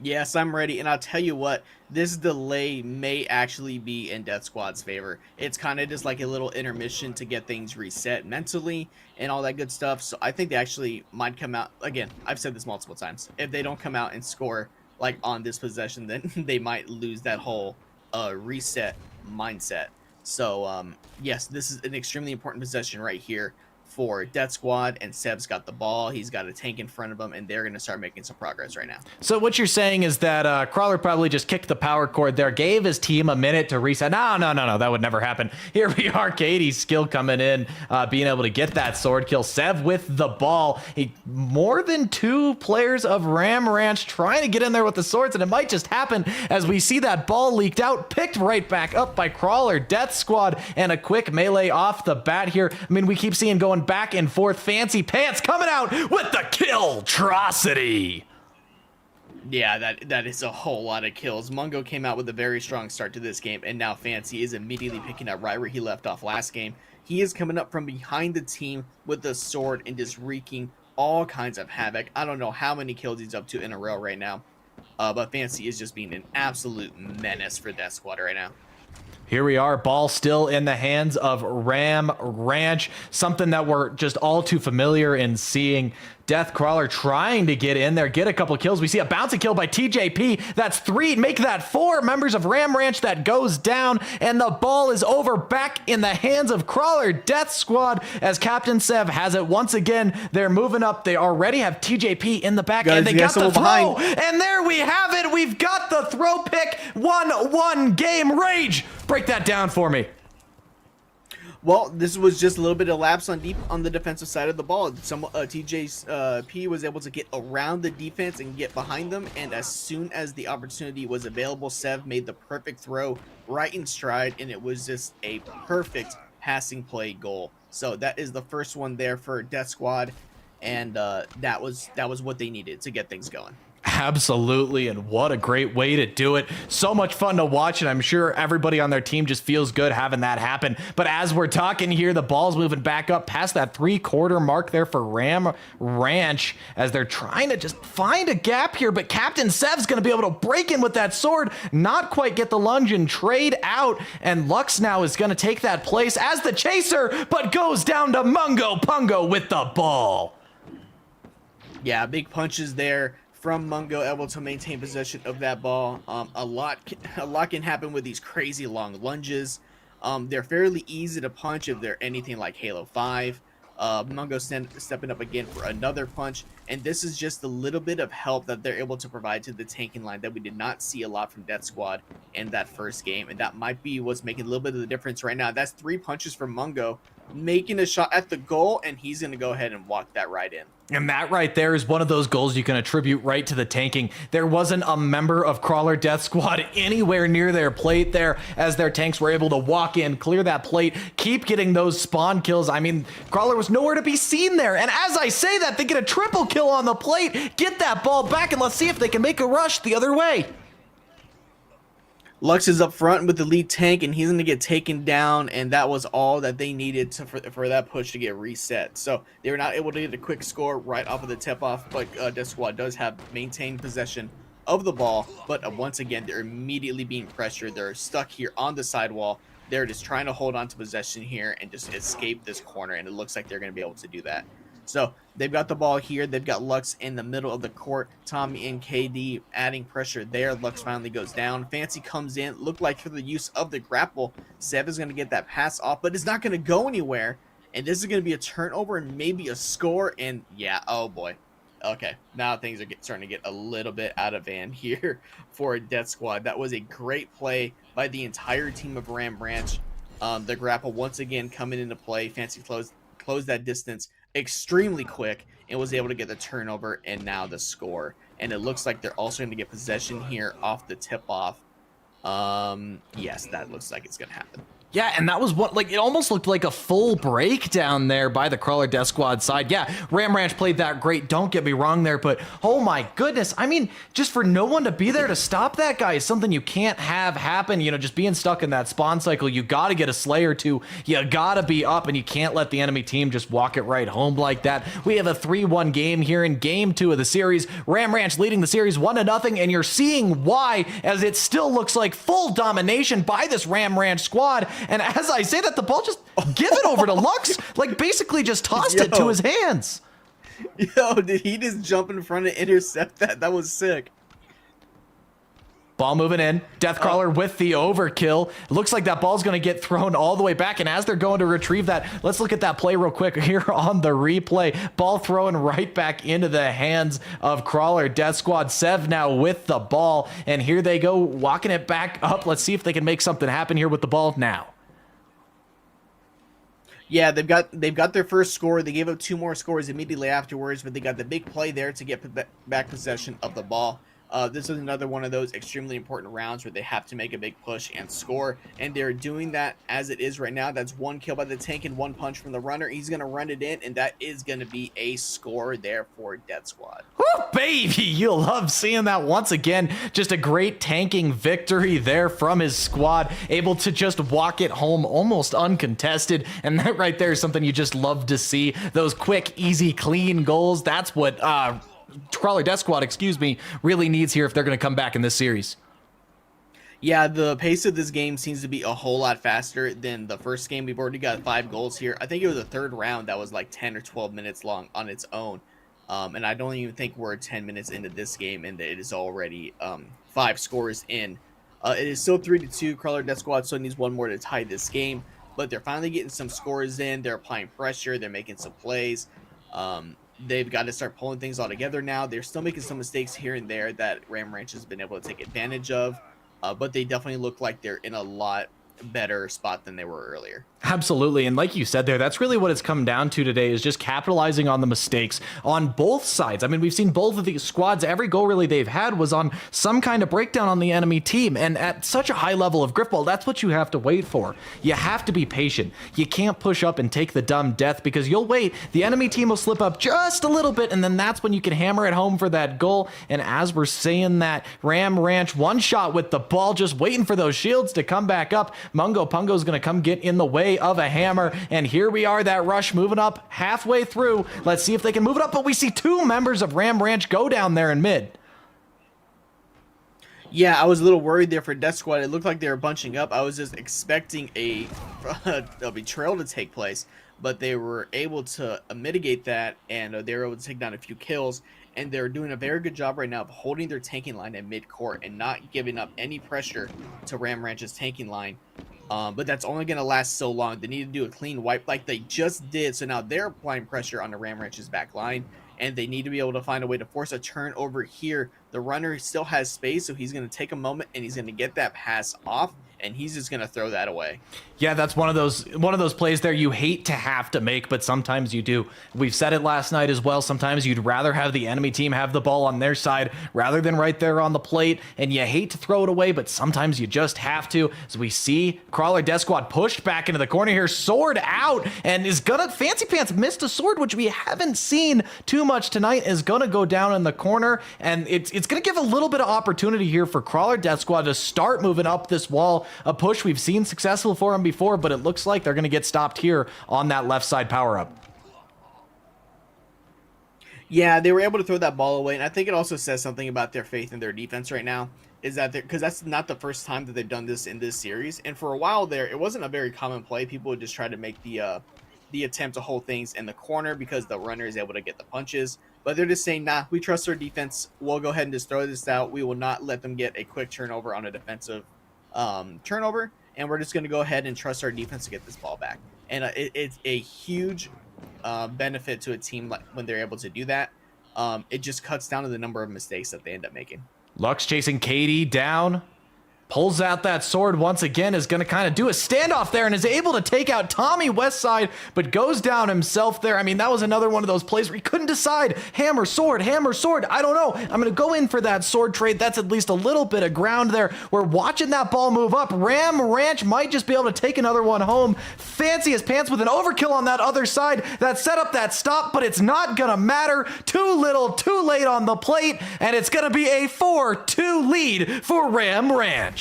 Yes, I'm ready, and I'll tell you what, this delay may actually be in Death Squad's favor. It's kind of just like a little intermission to get things reset mentally and all that good stuff, so I think they actually might come out, again, I've said this multiple times, if they don't come out and score, like, on this possession, then they might lose that whole reset mindset. So, yes, this is an extremely important possession right here for Death Squad, and Seb's got the ball. He's got a tank in front of him, and they're going to start making some progress right now. So what you're saying is that Crawler probably just kicked the power cord there, gave his team a minute to reset. No, that would never happen. Here we are, Katie's skill coming in, being able to get that sword kill. Sev with the ball. More than 2 players of Ram Ranch trying to get in there with the swords, and it might just happen as we see that ball leaked out, picked right back up by Crawler. Death Squad, and a quick melee off the bat here. I mean, we keep seeing going back and forth. Fancy Pants coming out with the kill-trocity. Yeah, that is a whole lot of kills. Mungo came out with a very strong start to this game, and now Fancy is immediately picking up right where he left off last game. He is coming up from behind the team with the sword and just wreaking all kinds of havoc. I don't know how many kills he's up to in a row right now, but Fancy is just being an absolute menace for Death Squad right now. Here we are, ball still in the hands of Ram Ranch, something that we're just all too familiar in seeing. Death Crawler trying to get in there, get a couple kills. We see a bouncing kill by TJP. That's 3, make that 4 members of Ram Ranch that goes down, and the ball is over back in the hands of Crawler Death Squad as Captain Sev has it once again. They're moving up. They already have TJP in the back, Guys, and they got the throw. behind. And there we have it. We've got the throw pick. 1-1 game. Rage, break that down for me. Well, this was just a little bit of lapse on the defensive side of the ball. TJP was able to get around the defense and get behind them, and as soon as the opportunity was available, Sev made the perfect throw right in stride, and it was just a perfect passing play goal. So that is the first one there for Death Squad, and that was what they needed to get things going. Absolutely, and what a great way to do it. So much fun to watch, and I'm sure everybody on their team just feels good having that happen. But as we're talking here, the ball's moving back up past that 3/4 mark there for Ram Ranch as they're trying to just find a gap here, but Captain Sev's going to be able to break in with that sword, not quite get the lunge and trade out, and Lux now is going to take that place as the chaser, but goes down to Mungo Pungo with the ball. Yeah, big punches there from Mungo, able to maintain possession of that ball. A lot can happen with these crazy long lunges. They're fairly easy to punch if they're anything like Halo 5. Mungo stepping up again for another punch, and this is just a little bit of help that they're able to provide to the tanking line that we did not see a lot from Death Squad in that first game, and that might be what's making a little bit of the difference right now. That's 3 punches from Mungo, making a shot at the goal, and he's going to go ahead and walk that right in. And that right there is one of those goals you can attribute right to the tanking. There wasn't a member of Crawler Death Squad anywhere near their plate there as their tanks were able to walk in, clear that plate, keep getting those spawn kills. I mean, Crawler was nowhere to be seen there. And as I say that, they get a triple kill on the plate, get that ball back, and let's see if they can make a rush the other way. Lux is up front with the lead tank, and he's going to get taken down, and that was all that they needed for that push to get reset. So they were not able to get a quick score right off of the tip-off, but Death Squad does have maintained possession of the ball, but once again, they're immediately being pressured. They're stuck here on the sidewall. They're just trying to hold on to possession here and just escape this corner, and it looks like they're going to be able to do that. So they've got the ball here. They've got Lux in the middle of the court. Tommy and KD adding pressure there. Lux finally goes down. Fancy comes in. Looked like for the use of the grapple, Sev is going to get that pass off, but it's not going to go anywhere. And this is going to be a turnover and maybe a score. And yeah, oh boy. Okay, now things are starting to get a little bit out of hand here for Death Squad. That was a great play by the entire team of Ram Ranch. The grapple once again coming into play. Fancy closed that distance extremely quick and was able to get the turnover and now the score. And it looks like they're also going to get possession here off the tip-off. Yes, that looks like it's going to happen. Yeah, and that was what, like, it almost looked like a full breakdown there by the Crawler Death Squad side. Yeah, Ram Ranch played that great, don't get me wrong there, but oh my goodness, I mean, just for no one to be there to stop that guy is something you can't have happen. You know, just being stuck in that spawn cycle, you got to get a slay or two, you got to be up, and you can't let the enemy team just walk it right home like that. We have a 3-1 game here in game 2 of the series. Ram Ranch leading the series 1-0, and you're seeing why, as it still looks like full domination by this Ram Ranch squad. And as I say that, the ball just give it over to Lux, like basically just tossed it to his hands. Yo, did he just jump in front and intercept that? That was sick. Ball moving in. Deathcrawler with the overkill. Looks like that ball's going to get thrown all the way back. And as they're going to retrieve that, let's look at that play real quick here on the replay. Ball thrown right back into the hands of Crawler Death Squad. Sev now with the ball. And here they go, walking it back up. Let's see if they can make something happen here with the ball now. Yeah, they've got their first score. They gave up 2 more scores immediately afterwards, but they got the big play there to get back possession of the ball. This is another one of those extremely important rounds where they have to make a big push and score, and they're doing that as it is right now. That's 1 kill by the tank and 1 punch from the runner. He's going to run it in, and that is going to be a score there for Death Squad. Woo, baby, you'll love seeing that once again. Just a great tanking victory there from his squad, able to just walk it home almost uncontested, and that right there is something you just love to see. Those quick, easy, clean goals. That's what Crawler Death Squad, really needs here if they're going to come back in this series. Yeah, the pace of this game seems to be a whole lot faster than the first game. We've already got 5 goals here. I think it was the 3rd round that was like 10 or 12 minutes long on its own. And I don't even think we're 10 minutes into this game, and it is already 5 scores in. It is still 3-2. Crawler Death Squad still needs 1 more to tie this game, but they're finally getting some scores in. They're applying pressure. They're making some plays. They've got to start pulling things all together now. They're still making some mistakes here and there that Ram Ranch has been able to take advantage of, but they definitely look like they're in a lot better spot than they were earlier. Absolutely. And like you said there, that's really what it's come down to today, is just capitalizing on the mistakes on both sides. I mean, we've seen both of these squads. Every goal really they've had was on some kind of breakdown on the enemy team. And at such a high level of Grifball, that's what you have to wait for. You have to be patient. You can't push up and take the dumb death, because you'll wait. The enemy team will slip up just a little bit, and then that's when you can hammer it home for that goal. And as we're saying that, Ram Ranch one shot with the ball, just waiting for those shields to come back up. Mungo Pungo's going to come get in the way of a hammer, and here we are, that rush moving up halfway through. Let's see if they can move it up, but we see 2 members of Ram Ranch go down there in mid. Yeah, I was a little worried there for Death Squad. It looked like they were bunching up. I was just expecting a betrayal to take place, but they were able to mitigate that, and they were able to take down a few kills, and they're doing a very good job right now of holding their tanking line at mid-court and not giving up any pressure to Ram Ranch's tanking line. But that's only going to last so long. They need to do a clean wipe like they just did, so now they're applying pressure on the Ram Ranch's back line, and they need to be able to find a way to force a turnover here. The runner still has space, so he's going to take a moment, and he's going to get that pass off, and he's just going to throw that away. Yeah, that's one of those plays there you hate to have to make, but sometimes you do. We've said it last night as well. Sometimes you'd rather have the enemy team have the ball on their side rather than right there on the plate, and you hate to throw it away, but sometimes you just have to. As we see Crawler Death Squad pushed back into the corner here, sword out, and is gonna, Fancy Pants missed a sword, which we haven't seen too much tonight, is gonna go down in the corner, and it's gonna give a little bit of opportunity here for Crawler Death Squad to start moving up this wall. A push we've seen successful for him before, but it looks like they're going to get stopped here on that left side power up. Yeah, they were able to throw that ball away, and I think it also says something about their faith in their defense right now, is that because that's not the first time that they've done this in this series, and for a while there, it wasn't a very common play. People would just try to make the attempt to hold things in the corner because the runner is able to get the punches, but they're just saying, nah, we trust our defense. We'll go ahead and just throw this out. We will not let them get a quick turnover on a defensive turnover, and we're just going to go ahead and trust our defense to get this ball back. And it's a huge benefit to a team when they're able to do that. It just cuts down to the number of mistakes that they end up making. Lux chasing Katie down. Pulls out that sword once again, is going to kind of do a standoff there and is able to take out Tommy Westside, but goes down himself there. I mean, that was another one of those plays where he couldn't decide. Hammer, sword, I don't know. I'm going to go in for that sword trade. That's at least a little bit of ground there. We're watching that ball move up. Ram Ranch might just be able to take another one home. Fanciest Pants with an overkill on that other side. That set up that stop, but it's not going to matter. Too little, too late on the plate, and it's going to be a 4-2 lead for Ram Ranch.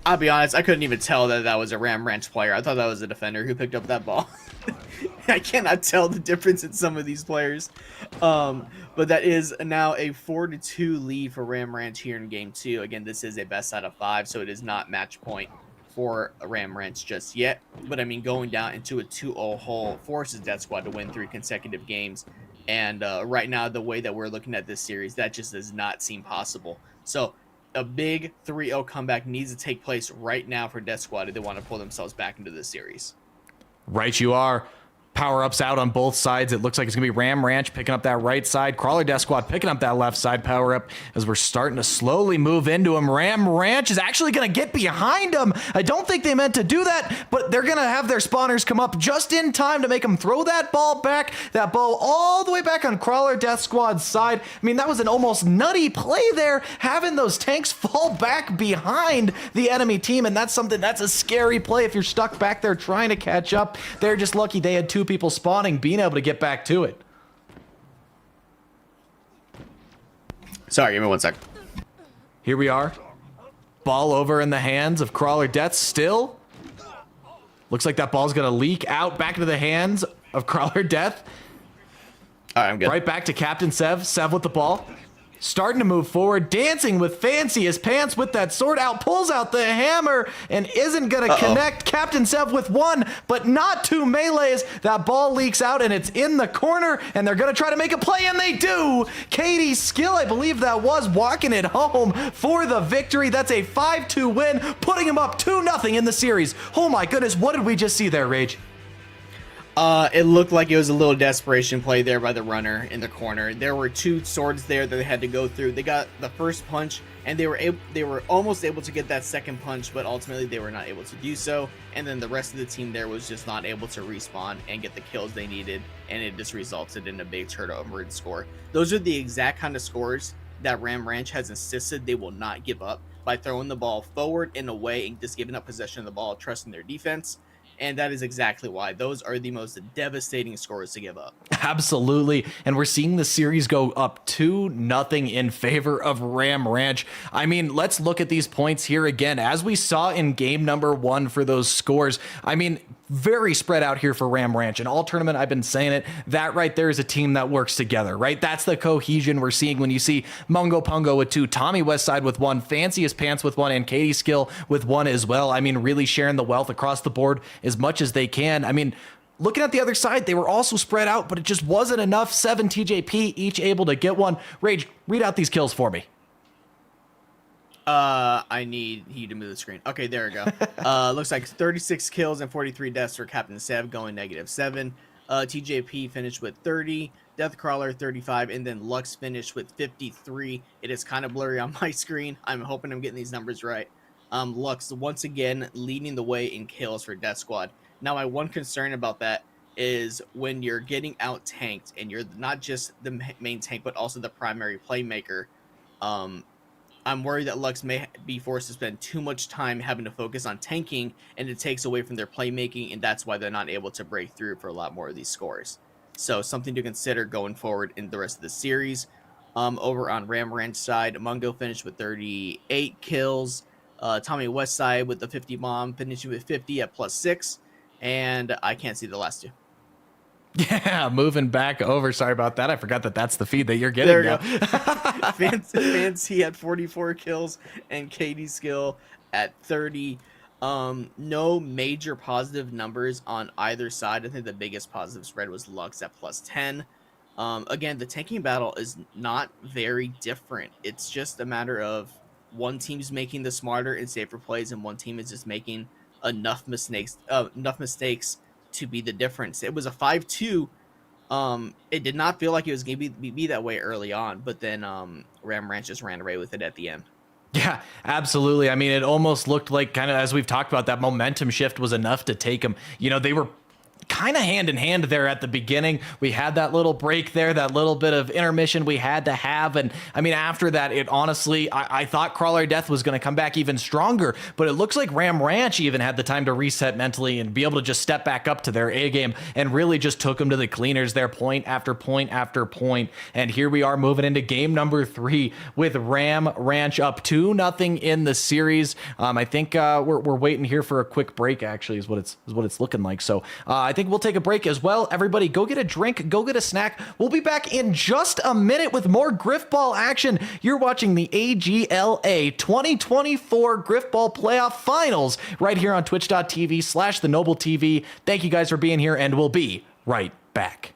I'll be honest, I couldn't even tell that was a Ram Ranch player. I thought that was a defender who picked up that ball. I cannot tell the difference in some of these players. But that is now a 4-2 lead for Ram Ranch here in game 2. Again, this is a best out of 5, so it is not match point for Ram Ranch just yet. But I mean, going down into a 2-0 hole forces Death Squad to win 3 consecutive games. And right now, the way that we're looking at this series, that just does not seem possible. So a big 3-0 comeback needs to take place right now for Death Squad if they want to pull themselves back into this series. Right you are. Power-ups out on both sides. It looks like it's going to be Ram Ranch picking up that right side. Crawler Death Squad picking up that left side power-up as we're starting to slowly move into him. Ram Ranch is actually going to get behind him. I don't think they meant to do that, but they're going to have their spawners come up just in time to make him throw that ball back. That ball all the way back on Crawler Death Squad's side. I mean, that was an almost nutty play there, having those tanks fall back behind the enemy team, and that's a scary play if you're stuck back there trying to catch up. They're just lucky they had two people spawning, being able to get back to it. Sorry, give me 1 sec. Here we are. Ball over in the hands of Crawler Death still. Looks like that ball's going to leak out back into the hands of Crawler Death. All right, I'm good. Right back to Captain Sev. Sev with the ball. Starting to move forward, dancing with fancy as pants with that sword out, pulls out the hammer and isn't going to connect. Captain Sev with one, but not two melees. That ball leaks out and it's in the corner and they're going to try to make a play and they do. Katie's skill, I believe that was, walking it home for the victory. That's a 5-2 win, putting him up 2-0 in the series. Oh my goodness, what did we just see there, Rage? It looked like it was a little desperation play there by the runner in the corner. There were two swords there that they had to go through. They got the first punch, and they were almost able to get that second punch, but ultimately they were not able to do so. And then the rest of the team there was just not able to respawn and get the kills they needed, and it just resulted in a big turnover in score. Those are the exact kind of scores that Ram Ranch has insisted they will not give up by throwing the ball forward and away and just giving up possession of the ball, trusting their defense. And that is exactly why. Those are the most devastating scores to give up. Absolutely. And we're seeing the series go up 2-0 in favor of Ram Ranch. I mean, let's look at these points here again. As we saw in game number 1 for those scores, I mean, very spread out here for Ram Ranch. In all tournament, I've been saying it. That right there is a team that works together, right? That's the cohesion we're seeing when you see Mungo Pungo with 2, Tommy Westside with 1, Fancy as Pants with 1, and Katie Skill with 1 as well. I mean, really sharing the wealth across the board as much as they can. I mean, looking at the other side, they were also spread out, but it just wasn't enough. 7 TJP, each able to get 1. Rage, read out these kills for me. I need you to move the screen. Okay, there we go. Looks like 36 kills and 43 deaths for Captain Sev, going -7. TJP finished with 30, Deathcrawler 35, and then Lux finished with 53. It is kind of blurry on my screen. I'm hoping I'm getting these numbers right. Lux once again leading the way in kills for Death Squad. Now, my one concern about that is when you're getting out tanked and you're not just the main tank, but also the primary playmaker. I'm worried that Lux may be forced to spend too much time having to focus on tanking, and it takes away from their playmaking, and that's why they're not able to break through for a lot more of these scores. So something to consider going forward in the rest of the series. Over on Ram Ranch side, Mungo finished with 38 kills. Tommy Westside with the 50 bomb, finishing with 50 at +6. And I can't see the last two. Yeah, moving back over. Sorry about that. I forgot that that's the feed that you're getting There we now. go. Fancy had 44 kills and Katie Skill at 30. No major positive numbers on either side. I think the biggest positive spread was Lux at +10. Again, the tanking battle is not very different. It's just a matter of one team's making the smarter and safer plays, and one team is just making enough mistakes to be the difference. It was a 5-2. It did not feel like it was going to be that way early on, but then Ram Ranch just ran away with it at the end. Yeah, absolutely. I mean, it almost looked like, kind of as we've talked about, that momentum shift was enough to take them. You know, they were kind of hand in hand there at the beginning. We had that little break there, that little bit of intermission we had to have. And I mean, after that, it honestly, I thought Crawler Death was going to come back even stronger, but it looks like Ram Ranch even had the time to reset mentally and be able to just step back up to their A game and really just took them to the cleaners there, point after point after point. And here we are moving into game number 3 with Ram Ranch up 2-0 in the series. I think we're waiting here for a quick break, actually, is what it's looking like. So I think we'll take a break as well. Everybody go get a drink, go get a snack. We'll be back in just a minute with more Grifball action. You're watching the AGLA 2024 Grifball Playoff Finals right here on twitch.tv/thenobletv. Thank you guys for being here, and we'll be right back.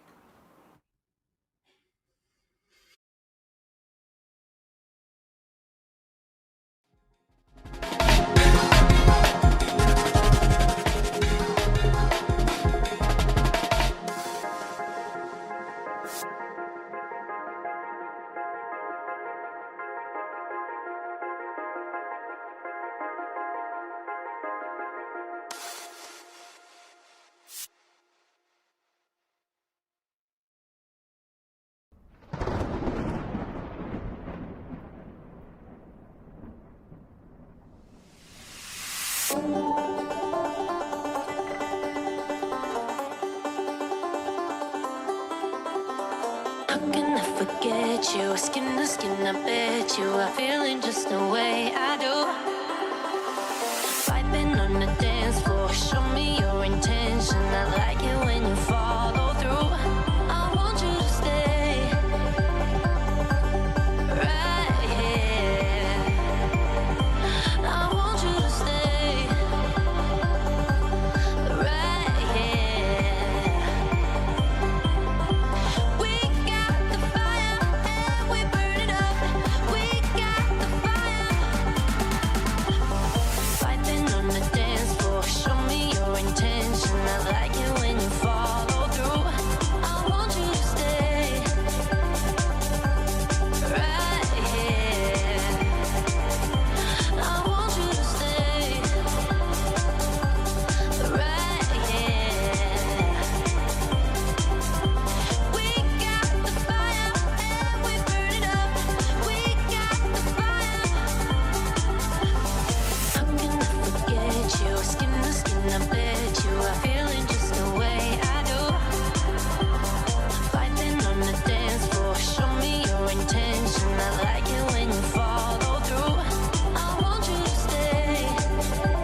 you, skin to skin, I bet you are feeling just the way I do. Vibing on the dance floor, show me your intention. I like it when you follow through. I want you to stay right here. I want you to stay right here. We got the fire and we burn it up. We got the fire. Vibing on the dance floor, show me your intention. I like it when you follow through. I want you to stay right here. I want you to stay right here. We got the fire and we burn it up. We got the fire. How can I forget you? Skin to skin, I bet you are feeling just the way I do. Vibing on the dance floor, show me your intention. I like it when you follow through. I want you to stay,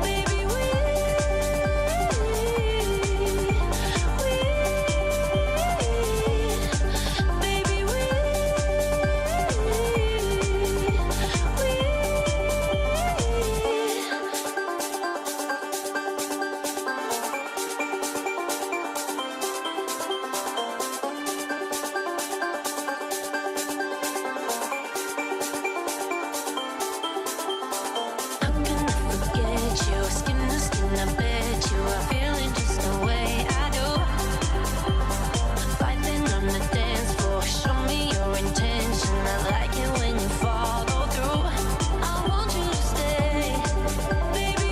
baby. How can I forget you? Skin to skin, I bet you are feeling just the way I do. Vibing on the dance floor, show me your intention. I like it when you follow through. I want you to stay, baby.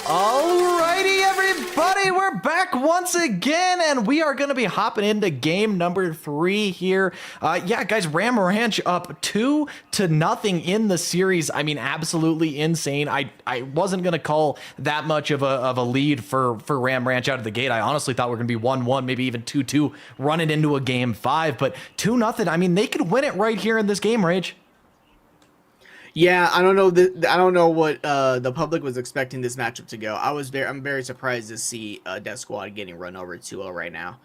Alrighty, everybody, we're back once again, and we are going to be hopping into game number 3 here. Yeah, guys, Ram Ranch up 2-0 in the series. I mean, absolutely insane. I wasn't going to call that much of a lead for Ram Ranch out of the gate. I honestly thought we were going to be 1-1, maybe even 2-2, running into a game 5, but 2-0. I mean, they could win it right here in this game, Rage. Yeah, I don't know. I don't know what the public was expecting this matchup to go. I'm very surprised to see Death Squad getting run over 2-0 right now.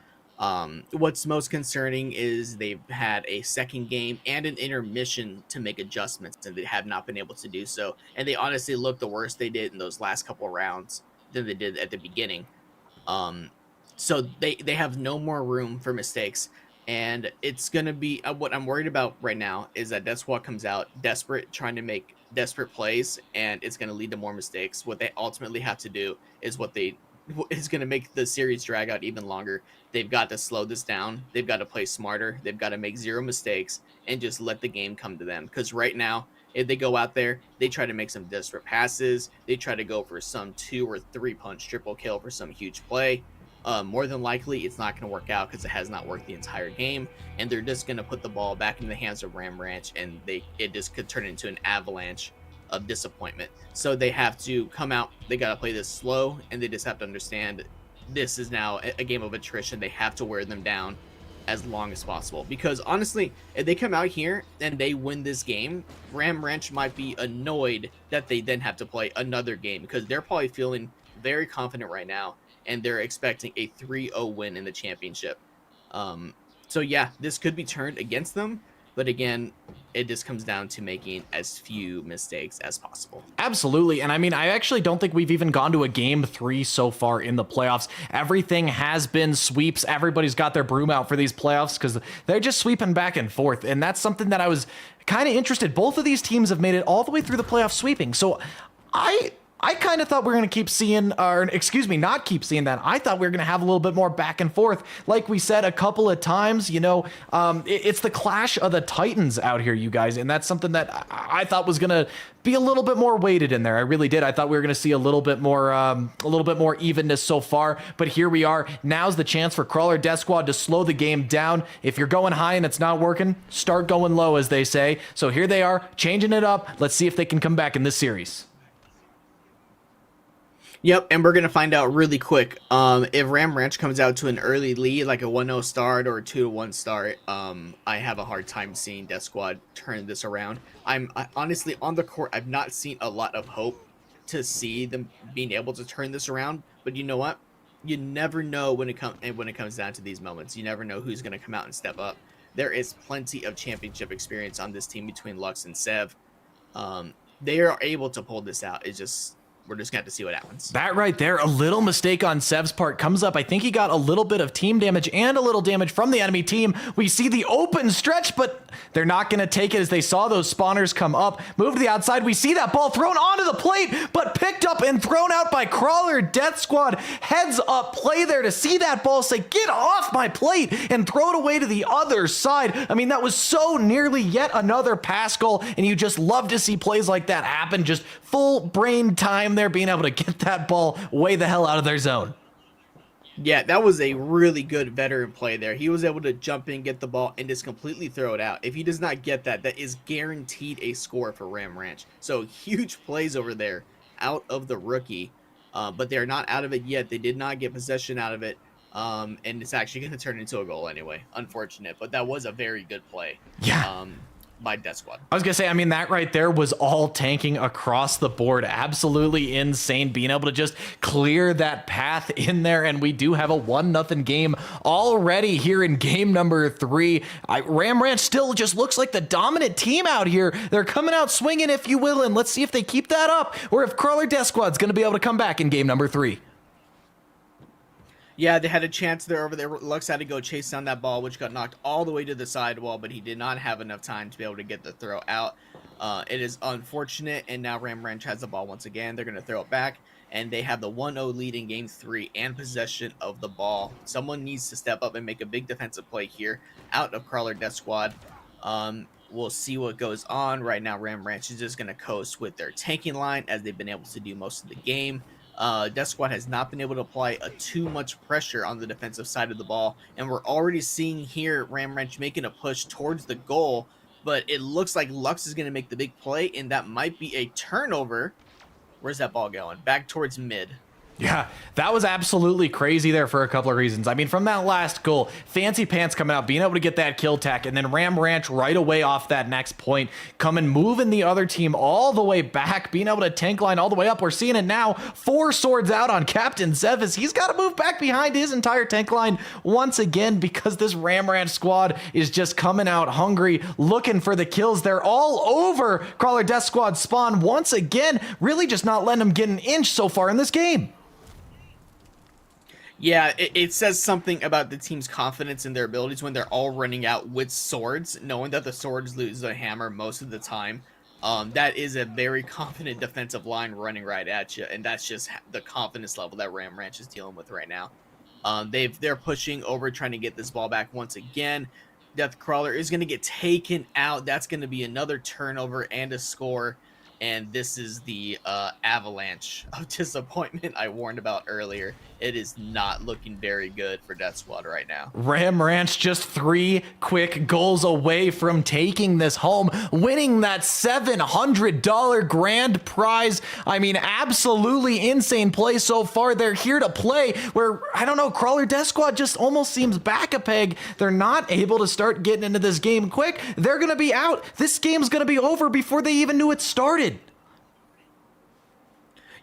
What's most concerning is they've had a second game and an intermission to make adjustments, and they have not been able to do so. And they honestly look the worse they did in those last couple rounds than they did at the beginning. So they have no more room for mistakes. And it's going to be what I'm worried about right now is that Death Squad comes out desperate, trying to make desperate plays, and it's going to lead to more mistakes. What they ultimately have to do is is going to make the series drag out even longer. They've got to slow this down. They've got to play smarter. They've got to make 0 mistakes and just let the game come to them. Because right now, if they go out there, they try to make some desperate passes. They try to go for some 2 or 3 punch triple kill for some huge play. More than likely, it's not going to work out because it has not worked the entire game, and they're just going to put the ball back in the hands of Ram Ranch, and it just could turn into an avalanche of disappointment. So they have to come out. They got to play this slow, and they just have to understand this is now a game of attrition. They have to wear them down as long as possible, because honestly, if they come out here and they win this game, Ram Ranch might be annoyed that they then have to play another game, because they're probably feeling very confident right now, and they're expecting a 3-0 win in the championship. So yeah, this could be turned against them. But again, it just comes down to making as few mistakes as possible. Absolutely. And I mean, I actually don't think we've even gone to a game 3 so far in the playoffs. Everything has been sweeps. Everybody's got their broom out for these playoffs because they're just sweeping back and forth. And that's something that I was kind of interested. Both of these teams have made it all the way through the playoff sweeping. So I kind of thought we were going to keep seeing, or excuse me, not keep seeing that. I thought we were going to have a little bit more back and forth. Like we said a couple of times, you know, it's the clash of the Titans out here, you guys. And that's something that I thought was going to be a little bit more weighted in there. I really did. I thought we were going to see a little bit more evenness so far. But here we are. Now's the chance for Crawler Death Squad to slow the game down. If you're going high and it's not working, start going low, as they say. So here they are, changing it up. Let's see if they can come back in this series. Yep, and we're going to find out really quick. If Ram Ranch comes out to an early lead, like a 1-0 start or a 2-1 start, I have a hard time seeing Death Squad turn this around. I honestly, on the court, I've not seen a lot of hope to see them being able to turn this around. But you know what? You never know when it comes down to these moments. You never know who's going to come out and step up. There is plenty of championship experience on this team between Lux and Sev. They are able to pull this out. We're just going to have to see what happens. That right there, a little mistake on Sev's part comes up. I think he got a little bit of team damage and a little damage from the enemy team. We see the open stretch, but they're not going to take it as they saw those spawners come up. Move to the outside. We see that ball thrown onto the plate, but picked up and thrown out by Crawler Death Squad. Heads up play there to see that ball say, get off my plate, and throw it away to the other side. I mean, that was so nearly yet another pass goal, and you just love to see plays like that happen. Just full brain time there, being able to get that ball way the hell out of their zone. Yeah, that was a really good veteran play there. He was able to jump in, get the ball, and just completely throw it out. If he does not get that, that is guaranteed a score for Ram Ranch. So huge plays over there out of the rookie, but they're not out of it yet. They did not get possession out of it, and it's actually going to turn into a goal anyway. Unfortunate, but that was a very good play. Yeah. By Death Squad. I was gonna say, I mean, that right there was all tanking across the board. Absolutely insane, being able to just clear that path in there. And we do have a 1-0 game already here in game number 3. Ram Ranch still just looks like the dominant team out here. They're coming out swinging, if you will, and let's see if they keep that up, or if Crawler Death Squad's gonna be able to come back in game number 3. Yeah, they had a chance there over there. Lux had to go chase down that ball, which got knocked all the way to the sidewall, but he did not have enough time to be able to get the throw out. It is unfortunate, and now Ram Ranch has the ball once again. They're going to throw it back, and they have the 1-0 lead in Game 3 and possession of the ball. Someone needs to step up and make a big defensive play here out of Crawler Death Squad. We'll see what goes on. Right now, Ram Ranch is just going to coast with their tanking line, as they've been able to do most of the game. Death Squad has not been able to apply too much pressure on the defensive side of the ball, and we're already seeing here Ram Ranch making a push towards the goal, but it looks like Lux is going to make the big play, and that might be a turnover. Where's that ball going? Back towards mid. Yeah, that was absolutely crazy there for a couple of reasons. I mean, from that last goal, Fancy Pants coming out, being able to get that kill tack, and then Ram Ranch right away off that next point, coming, moving the other team all the way back, being able to tank line all the way up. We're seeing it now. 4 swords out on Captain Zevis. He's got to move back behind his entire tank line once again, because this Ram Ranch squad is just coming out hungry, looking for the kills. They're all over Crawler Death Squad spawn once again, really just not letting them get an inch so far in this game. Yeah, it says something about the team's confidence in their abilities when they're all running out with swords, knowing that the swords lose the hammer most of the time. That is a very confident defensive line running right at you, and that's just the confidence level that Ram Ranch is dealing with right now. They're pushing over, trying to get this ball back once again. Death Crawler is going to get taken out. That's going to be another turnover and a score. And this is the avalanche of disappointment I warned about earlier. It is not looking very good for Death Squad right now. Ram Ranch just 3 quick goals away from taking this home, winning that $700 grand prize. I mean, absolutely insane play so far. They're here to play where, I don't know, Crawler Death Squad just almost seems back a peg. They're not able to start getting into this game quick. They're going to be out. This game's going to be over before they even knew it started.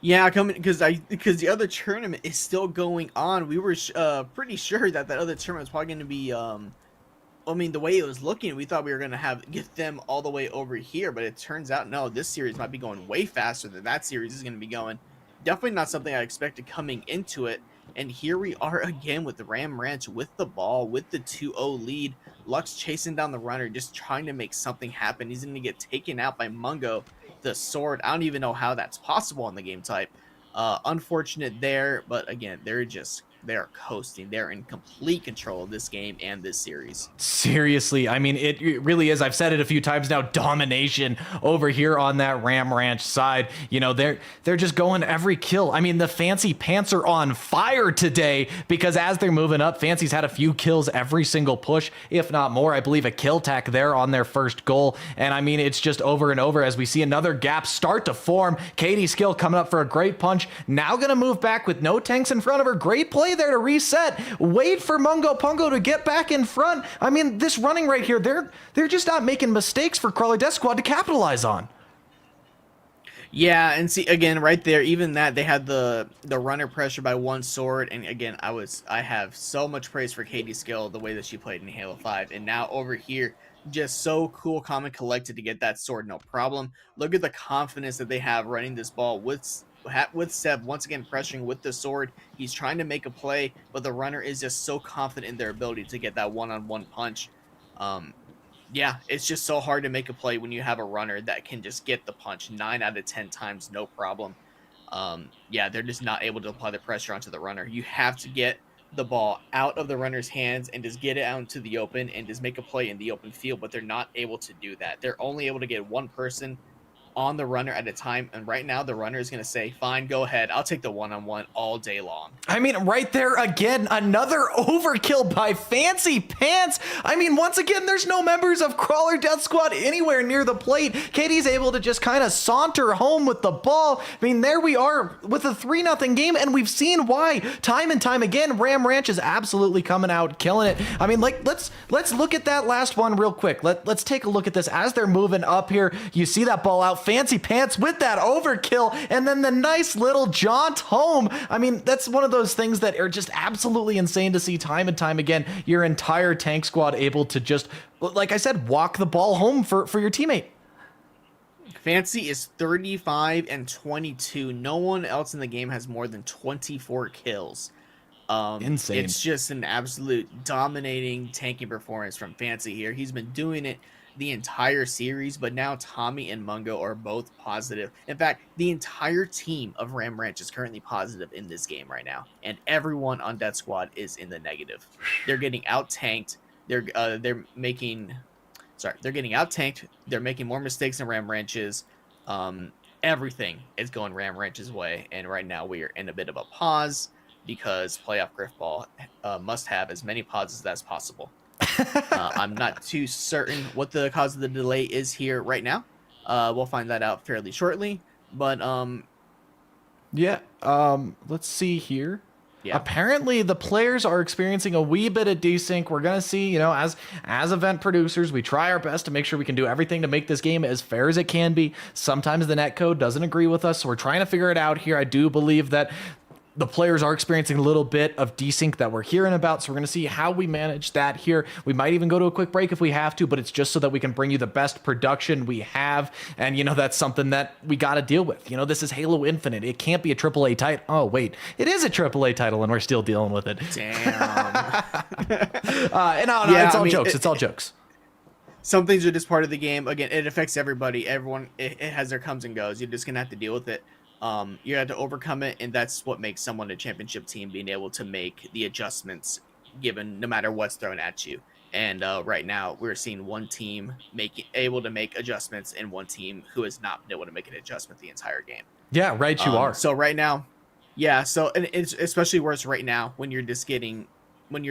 Yeah, because the other tournament is still going on. We were pretty sure that other tournament was probably going to be I mean, the way it was looking, we thought we were gonna get them all the way over here, but it turns out no. This series might be going way faster than that series is gonna be going. Definitely not something I expected coming into it. And here we are again with the Ram Ranch with the ball, with the 2-0 lead. Lux chasing down the runner, just trying to make something happen. He's gonna get taken out by Mungo, the sword. I don't even know how that's possible on the game type. Unfortunate there, but again, they are coasting. They're in complete control of this game and this series. Seriously, I mean, it really is. I've said it a few times now. Domination over here on that Ram Ranch side. You know, they're just going every kill. I mean, the Fancy Pants are on fire today because as they're moving up, Fancy's had a few kills every single push, if not more. I believe a kill tack there on their first goal. And I mean, it's just over and over as we see another gap start to form. Katie Skill coming up for a great punch. Now going to move back with no tanks in front of her. Great play there to reset. Wait for Mungo Pungo to get back in front. I mean, this running right here, they're just not making mistakes for Crawler Death Squad to capitalize on. Yeah, and see again right there, even that they had the runner pressure by one sword, and again I have so much praise for Katie Skill the way that she played in Halo 5, and now over here just so cool, calm, and collected to get that sword, no problem. Look at the confidence that they have running this ball with Seb once again pressuring with the sword. He's trying to make a play, but the runner is just so confident in their ability to get that one-on-one punch. Yeah, it's just so hard to make a play when you have a runner that can just get the punch 9 out of 10 times, no problem. Yeah, they're just not able to apply the pressure onto the runner. You have to get the ball out of the runner's hands and just get it out into the open and just make a play in the open field, but they're not able to do that. They're only able to get one person on the runner at a time, and right now the runner is going to say, fine, go ahead, I'll take the one-on-one all day long. I mean, right there again, another overkill by Fancy Pants. I mean, once again, there's no members of Crawler Death Squad anywhere near the plate. Katie's able to just kind of saunter home with the ball. I mean, there we are with a 3-0 game, and we've seen why time and time again. Ram Ranch is absolutely coming out, killing it. I mean, like, let's look at that last one real quick. Let's take a look at this as they're moving up here. You see that ball out. Fancy Pants with that overkill, and then the nice little jaunt home. I mean, that's one of those things that are just absolutely insane to see time and time again. Your entire tank squad able to just, like I said, walk the ball home for your teammate. Fancy is 35 and 22. No one else in the game has more than 24 kills. Insane. It's just an absolute dominating tanking performance from Fancy here. He's been doing it the entire series, but now Tommy and Mungo are both positive. In fact, the entire team of Ram Ranch is currently positive in this game right now, and everyone on Death Squad is in the negative. They're getting out tanked. They're getting out tanked. They're making more mistakes than Ram Ranch's. Everything is going Ram Ranch's way, and right now we are in a bit of a pause because playoff Grifball must have as many pauses as possible. I'm not too certain what the cause of the delay is here right now. We'll find that out fairly shortly. But let's see here. Yeah. Apparently the players are experiencing a wee bit of desync. We're gonna see, you know, as event producers, we try our best to make sure we can do everything to make this game as fair as it can be. Sometimes the netcode doesn't agree with us, so we're trying to figure it out here. I do believe that the players are experiencing a little bit of desync that we're hearing about, so we're going to see how we manage that here. We might even go to a quick break if we have to, but it's just so that we can bring you the best production we have, and, you know, that's something that we got to deal with. You know, this is Halo Infinite. It can't be a AAA title. Oh, wait. It is a AAA title, and we're still dealing with it. damn. It's all jokes. It's all jokes. Some things are just part of the game. Again, it affects everybody. Everyone, it has their comes and goes. You're just going to have to deal with it. You have to overcome it, and that's what makes someone a championship team, being able to make the adjustments given no matter what's thrown at you. And right now we're seeing one team able to make adjustments and one team who has not been able to make an adjustment the entire game. Yeah, right. You are. So right now, yeah. So and it's especially worse right now when you're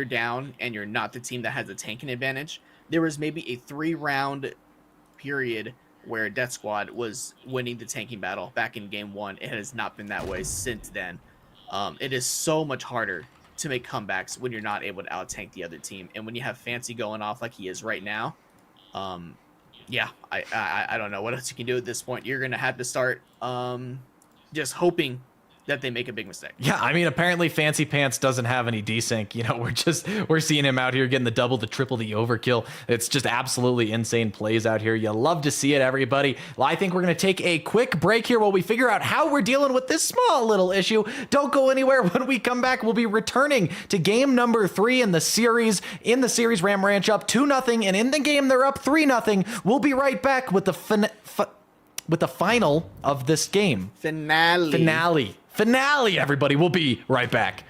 down and you're not the team that has a tanking advantage. There was maybe a 3-round period where Death Squad was winning the tanking battle back in game 1. It has not been that way since then. It is so much harder to make comebacks when you're not able to out-tank the other team. And when you have Fancy going off like he is right now, yeah, I don't know what else you can do at this point. You're going to have to start just hoping that they make a big mistake. Yeah, I mean, apparently Fancy Pants doesn't have any desync. You know, we're seeing him out here getting the double, the triple, the overkill. It's just absolutely insane plays out here. You love to see it, everybody. Well, I think we're going to take a quick break here while we figure out how we're dealing with this small little issue. Don't go anywhere. When we come back, we'll be returning to game number 3 in the series. In the series, Ram Ranch up 2-0, and in the game, they're up 3-0. We'll be right back with the final of this game. Finale, everybody. We'll be right back.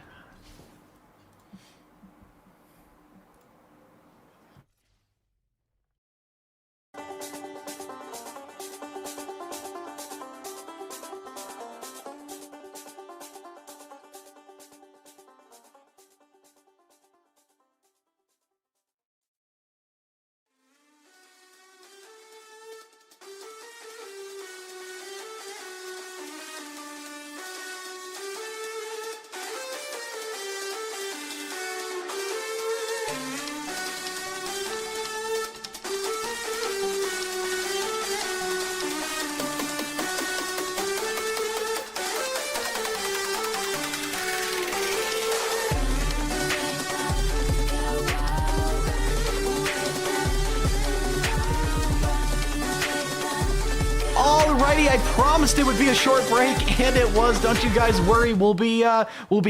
Alrighty, I promised it would be a short break, and it was. Don't you guys worry. We'll be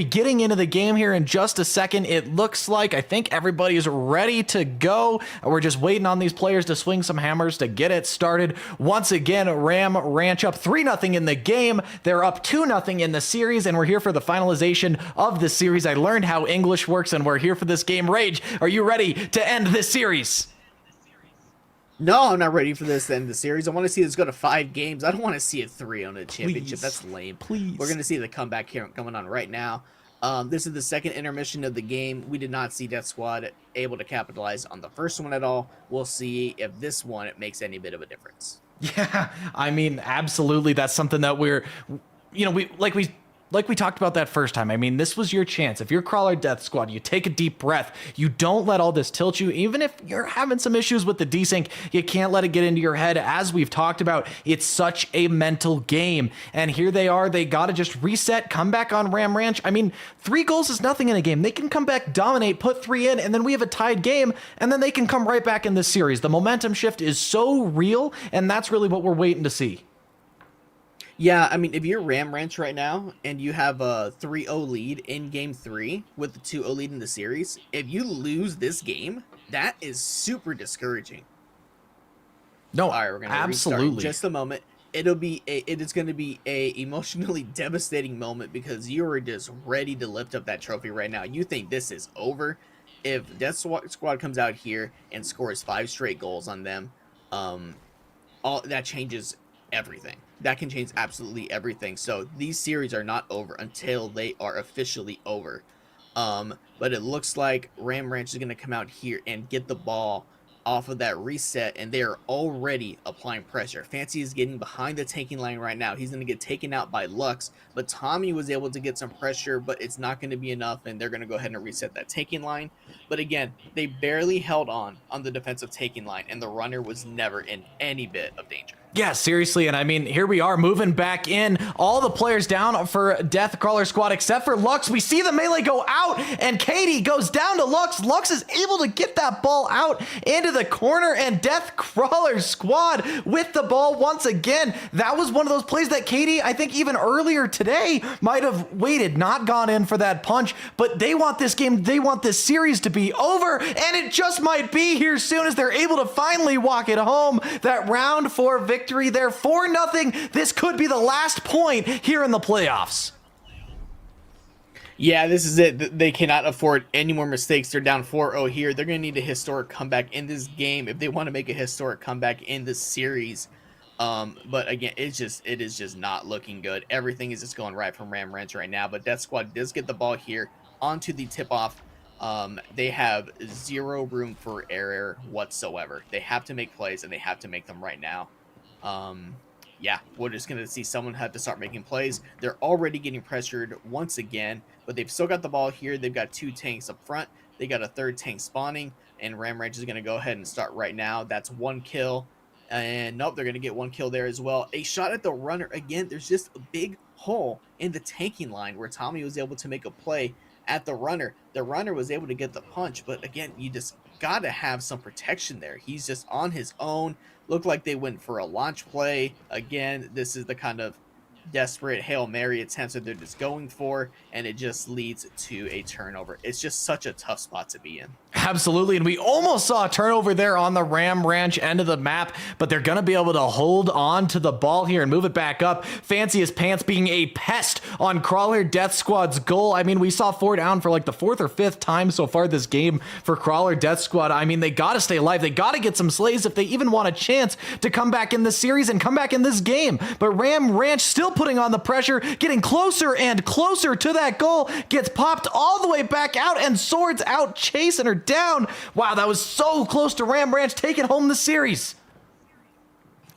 getting into the game here in just a second. It looks like I think everybody is ready to go. We're just waiting on these players to swing some hammers to get it started. Once again, Ram Ranch up 3-0 in the game. They're up 2-0 in the series, and we're here for the finalization of the series. I learned how English works, and we're here for this game. Rage, are you ready to end this series? No, I'm not ready for this to end the series. I want to see this go to 5 games. I don't want to see it 3 on a championship. Please. That's lame. Please. We're going to see the comeback here coming on right now. This is the second intermission of the game. We did not see Death Squad able to capitalize on the first one at all. We'll see if this one it makes any bit of a difference. Yeah, I mean, absolutely. That's something that we're, you know, like we talked about that first time. I mean, this was your chance. If you're Crawler Death Squad, you take a deep breath. You don't let all this tilt you. Even if you're having some issues with the desync, you can't let it get into your head. As we've talked about, it's such a mental game. And here they are. They got to just reset, come back on Ram Ranch. I mean, 3 goals is nothing in a game. They can come back, dominate, put 3 in, and then we have a tied game, and then they can come right back in this series. The momentum shift is so real, and that's really what we're waiting to see. Yeah, I mean, if you're Ram Ranch right now and you have a 3-0 lead in game 3 with the 2-0 lead in the series, if you lose this game, that is super discouraging. No, all right, we're gonna absolutely. restart in just a moment. It is going to be a emotionally devastating moment because you are just ready to lift up that trophy right now. You think this is over. If Death Squad comes out here and scores 5 straight goals on them, all that changes everything. That can change absolutely everything. So these series are not over until they are officially over. But it looks like Ram Ranch is going to come out here and get the ball off of that reset, and they are already applying pressure. Fancy is getting behind the tanking line right now. He's going to get taken out by Lux, but Tommy was able to get some pressure, but it's not going to be enough, and they're going to go ahead and reset that taking line. But again, they barely held on the defensive taking line, and the runner was never in any bit of danger. Yeah, seriously, and I mean, here we are moving back in. All the players down for Death Crawler Squad except for Lux. We see the melee go out, and Katie goes down to Lux. Lux is able to get that ball out into the corner, and Death Crawler Squad with the ball once again. That was one of those plays that Katie, I think even earlier today, might have waited, not gone in for that punch, but they want this game, they want this series to be over, and it just might be here soon as they're able to finally walk it home. That round 4 victory there, 4-0. This could be the last point here in the playoffs. Yeah, this is it. They cannot afford any more mistakes. They're down 4-0 here. They're going to need a historic comeback in this game if they want to make a historic comeback in this series. But again, it is just not looking good. Everything is just going right from Ram Ranch right now. But Death Squad does get the ball here onto the tip-off. They have zero room for error whatsoever. They have to make plays, and they have to make them right now. Yeah, we're just going to see someone have to start making plays. They're already getting pressured once again, but they've still got the ball here. They've got 2 tanks up front. They got a 3rd tank spawning, and Ram Ranch is going to go ahead and start right now. That's 1 kill. And nope, they're going to get 1 kill there as well. A shot at the runner. Again, there's just a big hole in the tanking line where Tommy was able to make a play at the runner. The runner was able to get the punch, but again, you just got to have some protection there. He's just on his own. Looked like they went for a launch play. Again, this is the kind of desperate Hail Mary attempts that they're just going for, and it just leads to a turnover. It's just such a tough spot to be in. Absolutely, and we almost saw a turnover there on the Ram Ranch end of the map, but they're going to be able to hold on to the ball here and move it back up. Fanciest Pants being a pest on Crawler Death Squad's goal. I mean, we saw 4 down for like the 4th or 5th time so far this game for Crawler Death Squad. I mean, they got to stay alive. They got to get some slays if they even want a chance to come back in this series and come back in this game. But Ram Ranch still putting on the pressure, getting closer and closer to that goal, gets popped all the way back out, and Swords out chasing her down. Wow, that was so close to Ram Ranch taking home the series.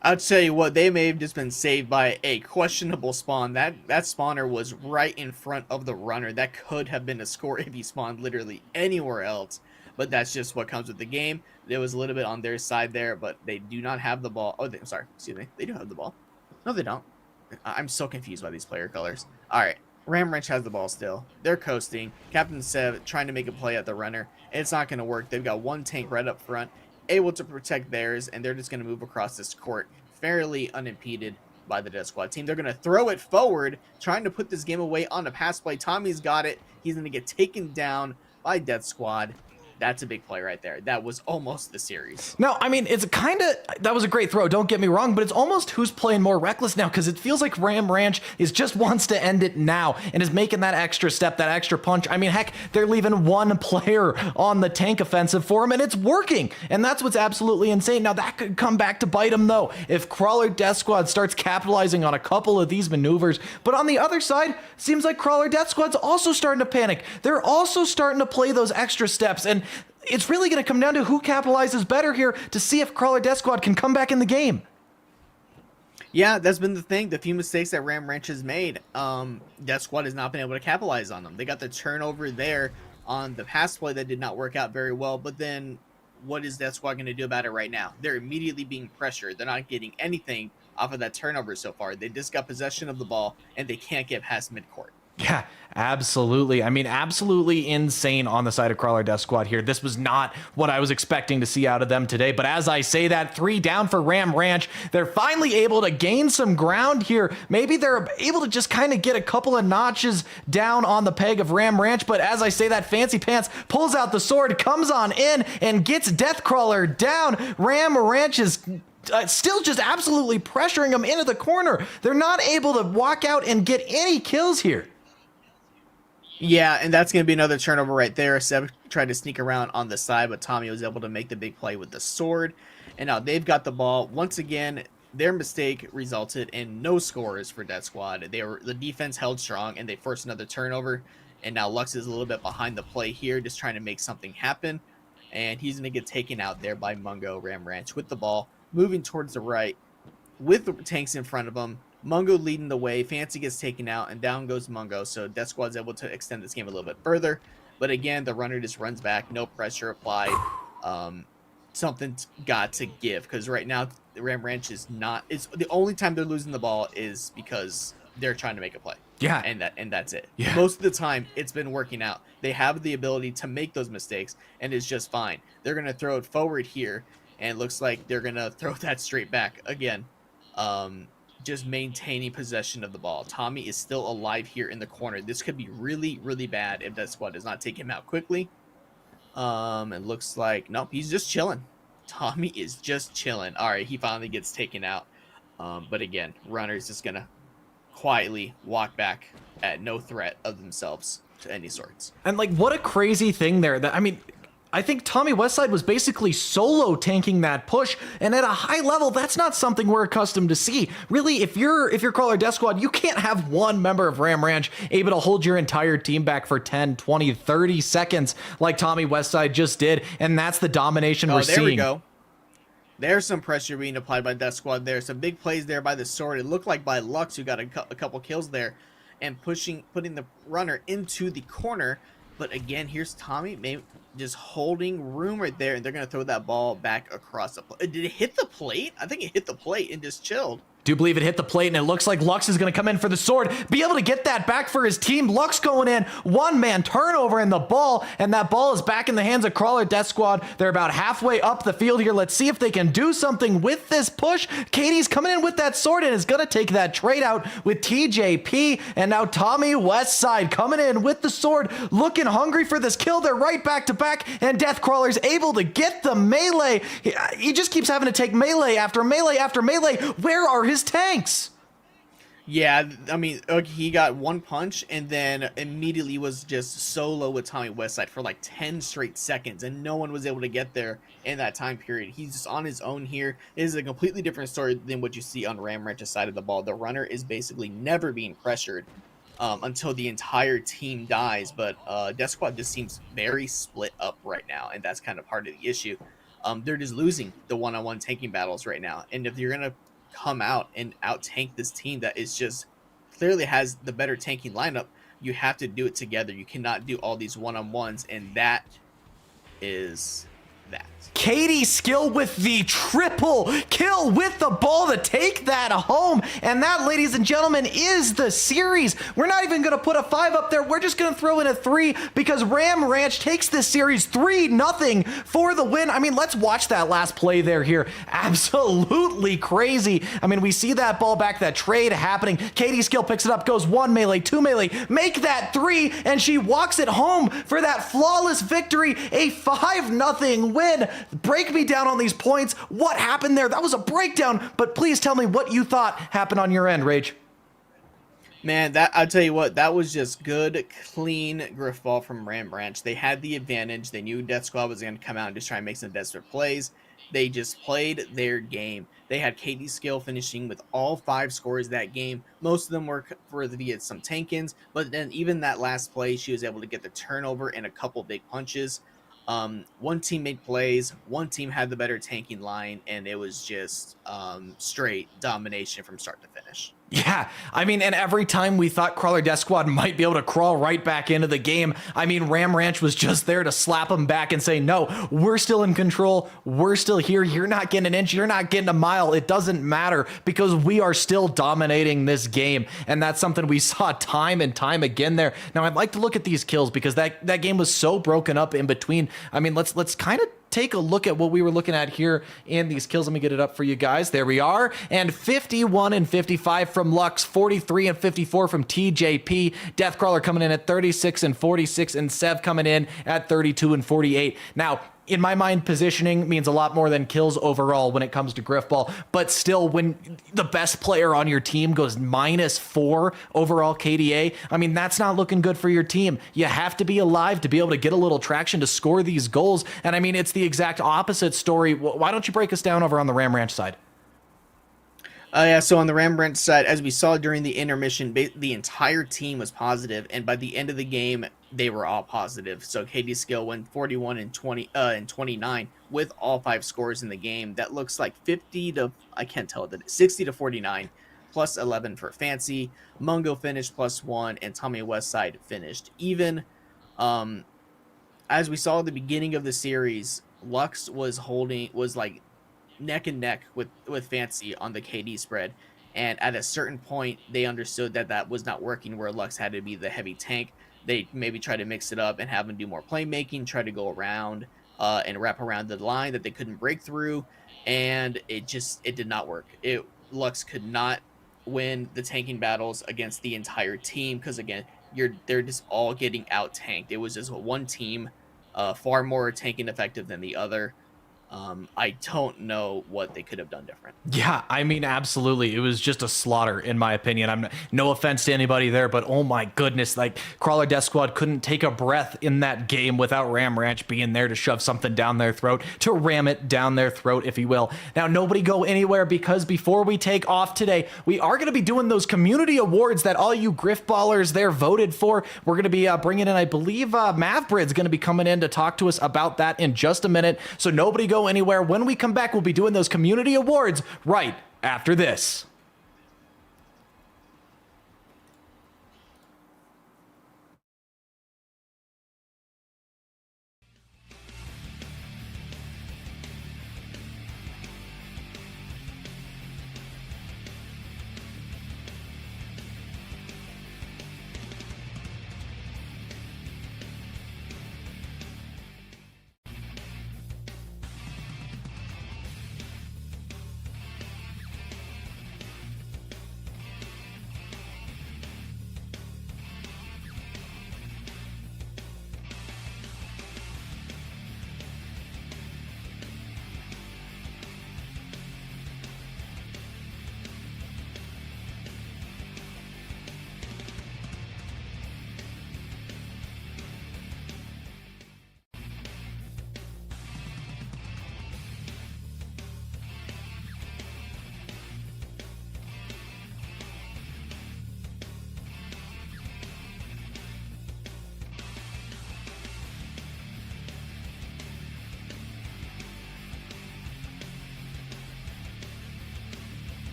I'll tell you what, they may have just been saved by a questionable spawn. That spawner was right in front of the runner. That could have been a score if he spawned literally anywhere else. But that's just what comes with the game. There was a little bit on their side there, but they do not have the ball. Oh, sorry, excuse me. They do have the ball. No, they don't. I'm so confused by these player colors. All right, Ram Ranch has the ball still. They're coasting. Captain Sev trying to make a play at the runner. It's not going to work. They've got one tank right up front, able to protect theirs, and they're just going to move across this court fairly unimpeded by the Death Squad team. They're going to throw it forward, trying to put this game away on a pass play. Tommy's got it. He's going to get taken down by Death Squad. That's a big play right there. That was almost the series. No, I mean, it's kind of, that was a great throw, don't get me wrong, but it's almost who's playing more reckless now, because it feels like Ram Ranch just wants to end it now and is making that extra step, that extra punch. I mean, heck, they're leaving one player on the tank offensive for him, and it's working, and that's what's absolutely insane. Now, that could come back to bite him, though, if Crawler Death Squad starts capitalizing on a couple of these maneuvers. But on the other side, seems like Crawler Death Squad's also starting to panic. They're also starting to play those extra steps, and it's really going to come down to who capitalizes better here to see if Crawler Death Squad can come back in the game. Yeah, that's been the thing. The few mistakes that Ram Ranch has made, Death Squad has not been able to capitalize on them. They got the turnover there on the pass play that did not work out very well, but then what is Death Squad going to do about it right now? They're immediately being pressured. They're not getting anything off of that turnover so far. They just got possession of the ball, and they can't get past midcourt. Yeah, absolutely. I mean, absolutely insane on the side of Crawler Death Squad here. This was not what I was expecting to see out of them today. But as I say that, 3 down for Ram Ranch. They're finally able to gain some ground here. Maybe they're able to just kind of get a couple of notches down on the peg of Ram Ranch. But as I say that, Fancy Pants pulls out the sword, comes on in, and gets Death Crawler down. Ram Ranch is still just absolutely pressuring them into the corner. They're not able to walk out and get any kills here. Yeah, and that's going to be another turnover right there. Seb tried to sneak around on the side, but Tommy was able to make the big play with the sword. And now they've got the ball. Once again, their mistake resulted in no scores for Death Squad. The defense held strong, and they forced another turnover. And now Lux is a little bit behind the play here, just trying to make something happen. And he's going to get taken out there by Mungo Ram Ranch with the ball, moving towards the right with the tanks in front of him. Mungo leading the way. Fancy gets taken out, and down goes Mungo. So Death Squad's able to extend this game a little bit further. But again, the runner just runs back. No pressure applied. Something's got to give, because right now the Ram Ranch is not. It's the only time they're losing the ball is because they're trying to make a play. Yeah, and that's it. Yeah. Most of the time, it's been working out. They have the ability to make those mistakes, and it's just fine. They're gonna throw it forward here, and it looks like they're gonna throw that straight back again. Just maintaining possession of the ball. Tommy is still alive here in the corner. This could be really, really bad if Death Squad does not take him out quickly. It looks like, nope, he's just chilling. Tommy is just chilling. All right, he finally gets taken out. But again, runner's just going to quietly walk back at no threat of themselves to any sorts. And like, what a crazy thing there. That, I mean, I think Tommy Westside was basically solo tanking that push, and at a high level, that's not something we're accustomed to see. Really, if you're Crawler Death Squad, you can't have one member of Ram Ranch able to hold your entire team back for 10, 20, 30 seconds like Tommy Westside just did, and that's the domination we're seeing. There we go. There's some pressure being applied by Death Squad there. Some big plays there by the sword. It looked like by Lux, who got a couple kills there, and putting the runner into the corner. But again, here's Tommy maybe just holding room right there, and they're going to throw that ball back across the plate. Did it hit the plate? I think it hit the plate and just chilled. Do believe it hit the plate, and it looks like Lux is going to come in for the sword, be able to get that back for his team. Lux going in, one-man turnover in the ball, and that ball is back in the hands of Crawler Death Squad. They're about halfway up the field here. Let's see if they can do something with this push. Katie's coming in with that sword and is going to take that trade out with TJP, and now Tommy Westside coming in with the sword, looking hungry for this kill. They're right back to back, and Deathcrawler's able to get the melee. He just keeps having to take melee after melee after melee. Where are his tanks? Yeah, I mean, he got one punch and then immediately was just solo with Tommy Westside for like 10 straight seconds, and no one was able to get there in that time period. He's just on his own here. It is a completely different story than what you see on Ram Ranch's side of the ball. The runner is basically never being pressured until the entire team dies, but Death Squad just seems very split up right now, and that's kind of part of the issue. They're just losing the one-on-one tanking battles right now, and if you're going to come out and out tank this team that is just clearly has the better tanking lineup, you have to do it together. You cannot do all these one-on-ones, and that is that. Katie Skill with the triple kill with the ball to take that home. And that, ladies and gentlemen, is the series. We're not even going to put a 5 up there. We're just going to throw in a 3 because Ram Ranch takes this series 3-0 for the win. I mean, let's watch that last play there here. Absolutely crazy. I mean, we see that ball back, that trade happening. Katie Skill picks it up, goes 1 melee, 2 melee, make that 3, and she walks it home for that flawless victory, a 5-0 win. Break me down on these points. What happened there? That was a breakdown, but please tell me what you thought happened on your end, Rage. Man, I'll tell you what, that was just good, clean Grifball from Ram Ranch. They had the advantage. They knew Death Squad was going to come out and just try and make some desperate plays. They just played their game. They had Katie Skill finishing with all 5 scores that game. Most of them were via some tank-ins, but then even that last play, she was able to get the turnover and a couple big punches. One team made plays, one team had the better tanking line, and it was just straight domination from start to finish. Yeah, I mean, and every time we thought Crawler Death Squad might be able to crawl right back into the game, I mean, Ram Ranch was just there to slap them back and say, no, we're still in control. We're still here. You're not getting an inch. You're not getting a mile. It doesn't matter because we are still dominating this game. And that's something we saw time and time again there. Now, I'd like to look at these kills because that game was so broken up in between. I mean, let's kind of take a look at what we were looking at here in these kills. Let me get it up for you guys. There we are. And 51 and 55 from Lux, 43 and 54 from TJP. Deathcrawler coming in at 36 and 46, and Sev coming in at 32 and 48. Now, in my mind, positioning means a lot more than kills overall when it comes to Grifball. But still, when the best player on your team goes -4 overall KDA, I mean, that's not looking good for your team. You have to be alive to be able to get a little traction to score these goals. And I mean, it's the exact opposite story. Why don't you break us down over on the Ram Ranch side? Yeah, so on the Ram Ranch side, as we saw during the intermission, the entire team was positive, and by the end of the game, they were all positive. So Katie Skill went 41 and 29 with all 5 scores in the game. That looks like 50 to, I can't tell, 60 to 49, plus 11 for Fancy. Mungo finished +1, and Tommy Westside finished even. As we saw at the beginning of the series, Lux was like neck and neck with Fancy on the KD spread, and at a certain point they understood that was not working, where Lux had to be the heavy tank. They maybe try to mix it up and have him do more playmaking, try to go around and wrap around the line that they couldn't break through, and it did not work. Lux could not win the tanking battles against the entire team because, again, they're just all getting out tanked. It was just one team far more tanking effective than the other. I don't know what they could have done different. Yeah, I mean, absolutely. It was just a slaughter, in my opinion. No offense to anybody there, but oh my goodness, like Crawler Death Squad couldn't take a breath in that game without Ram Ranch being there to shove something down their throat, to ram it down their throat, if you will. Now, nobody go anywhere, because before we take off today, we are going to be doing those community awards that all you Grifballers there voted for. We're going to be bringing in, I believe, Mavbrid's going to be coming in to talk to us about that in just a minute. So nobody go anywhere. When we come back, we'll be doing those community awards right after this.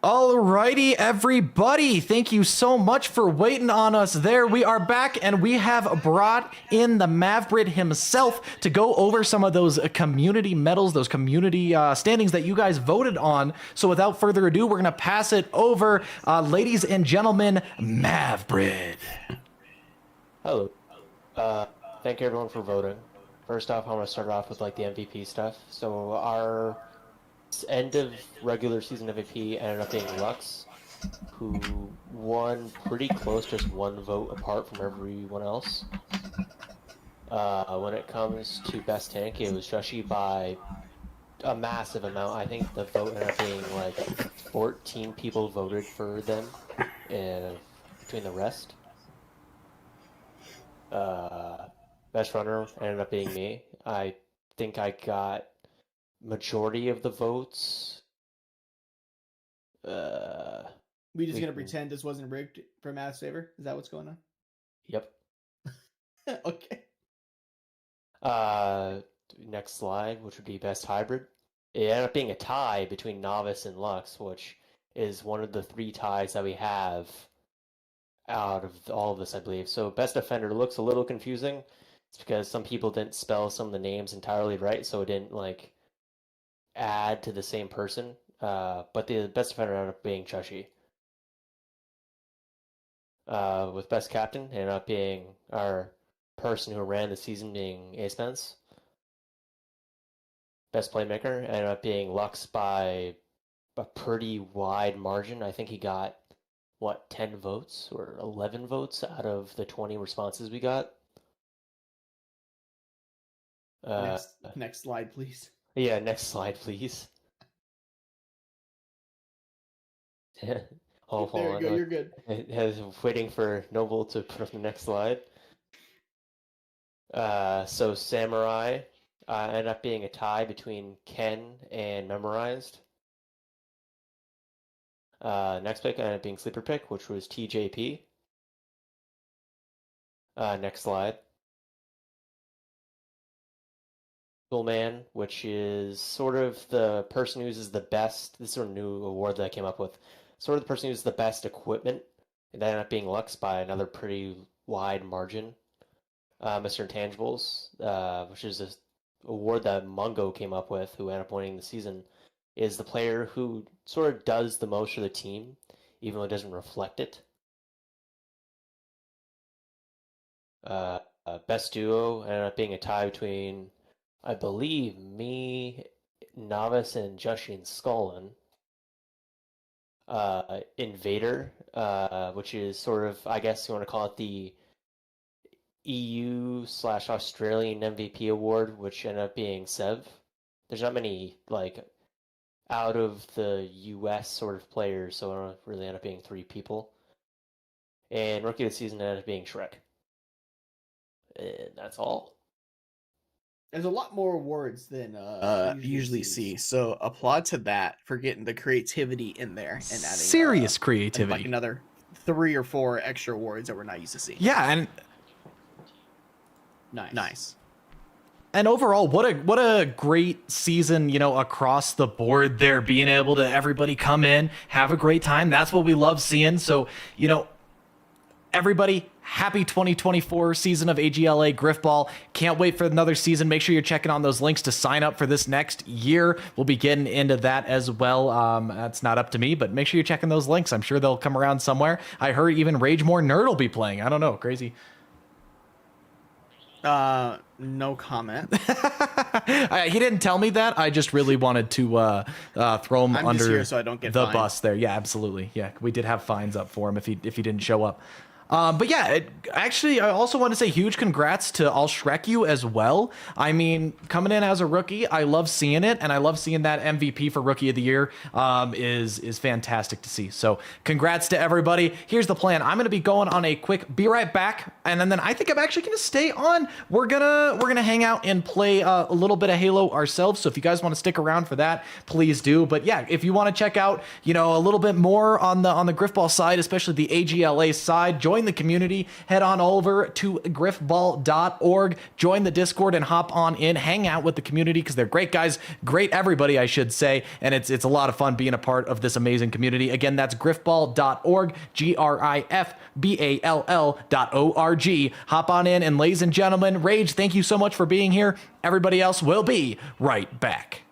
Alrighty, everybody. Thank you so much for waiting on us there. We are back, and we have brought in the Mavbrid himself to go over some of those community medals, those community standings that you guys voted on. So without further ado, we're going to pass it over. Ladies and gentlemen, Mavbrid. Hello. Thank you everyone for voting. First off, I want to start off with like the MVP stuff. So our end of regular season MVP ended up being Lux, who won pretty close, just one vote apart from everyone else. When it comes to best tank, it was Joshi by a massive amount. I think the vote ended up being like 14 people voted for them between the rest. Best runner ended up being me. I think I got majority of the votes. We just gonna pretend this wasn't rigged for Matt's favor? Is that what's going on? Yep. Okay. Next slide, which would be best hybrid. It ended up being a tie between Novice and Lux, which is one of the 3 ties that we have out of all of this, I believe. So best defender looks a little confusing. It's because some people didn't spell some of the names entirely right, so it didn't like add to the same person. But the best defender ended up being Chushi. With best captain, ended up being our person who ran the season, being Ace Pence. Best playmaker ended up being Lux by a pretty wide margin. I think he got 10 votes or 11 votes out of the 20 responses we got. Next slide, please. Yeah, next slide, please. Hold There you on. go. You're good. Waiting for Noble to put up the next slide. So Samurai ended up being a tie between Ken and Memorized. Next pick ended up being Sleeper Pick, which was TJP. Next slide. Man, which is sort of the person who uses the best. This is sort of new award that I came up with. Sort of the person who uses the best equipment. And that ended up being Lux by another pretty wide margin. Mr. Intangibles, which is an award that Mungo came up with, who ended up winning the season, is the player who sort of does the most for the team, even though it doesn't reflect it. Best duo ended up being a tie between, I believe, me, Novice, and Joshi and Skullin. Invader, which is sort of, I guess you want to call it the EU/Australian MVP award, which ended up being Sev. There's not many, like, out of the US sort of players, so it don't really end up being 3 people. And Rookie of the Season ended up being Shrek. And that's all. There's a lot more awards than usually see. So applaud to that for getting the creativity in there and adding Serious creativity. like another 3 or 4 extra awards that we're not used to seeing. Yeah, and Nice. And overall, what a great season, across the board there, being able to everybody come in, have a great time. That's what we love seeing. So, everybody, happy 2024 season of AGLA Grifball. Can't wait for another season. Make sure you're checking on those links to sign up for this next year. We'll be getting into that as well. That's not up to me, but make sure you're checking those links. I'm sure they'll come around somewhere. I heard even Rage More Nerd will be playing. I don't know. Crazy. No comment. He didn't tell me that. I just really wanted to throw him I'm under just here so I don't get the fined. bus there. Yeah, absolutely. Yeah, we did have fines up for him if he didn't show up. But yeah, actually, I also want to say huge congrats to I'll Shrek You as well. I mean, coming in as a rookie, I love seeing it, and I love seeing that MVP for Rookie of the Year is fantastic to see. So congrats to everybody. Here's the plan. I'm gonna be going on a quick be right back, and then I think I'm actually gonna stay on. We're gonna hang out and play a little bit of Halo ourselves. So if you guys want to stick around for that, please do. But yeah, if you want to check out a little bit more on the Grifball side, especially the AGLA side, join join the community, head on over to grifball.org, join the Discord and hop on in, hang out with the community because they're great guys, great everybody, I should say, and it's a lot of fun being a part of this amazing community. Again, that's grifball.org, grifball.org. Hop on in, and ladies and gentlemen, Rage, thank you so much for being here. Everybody else will be right back.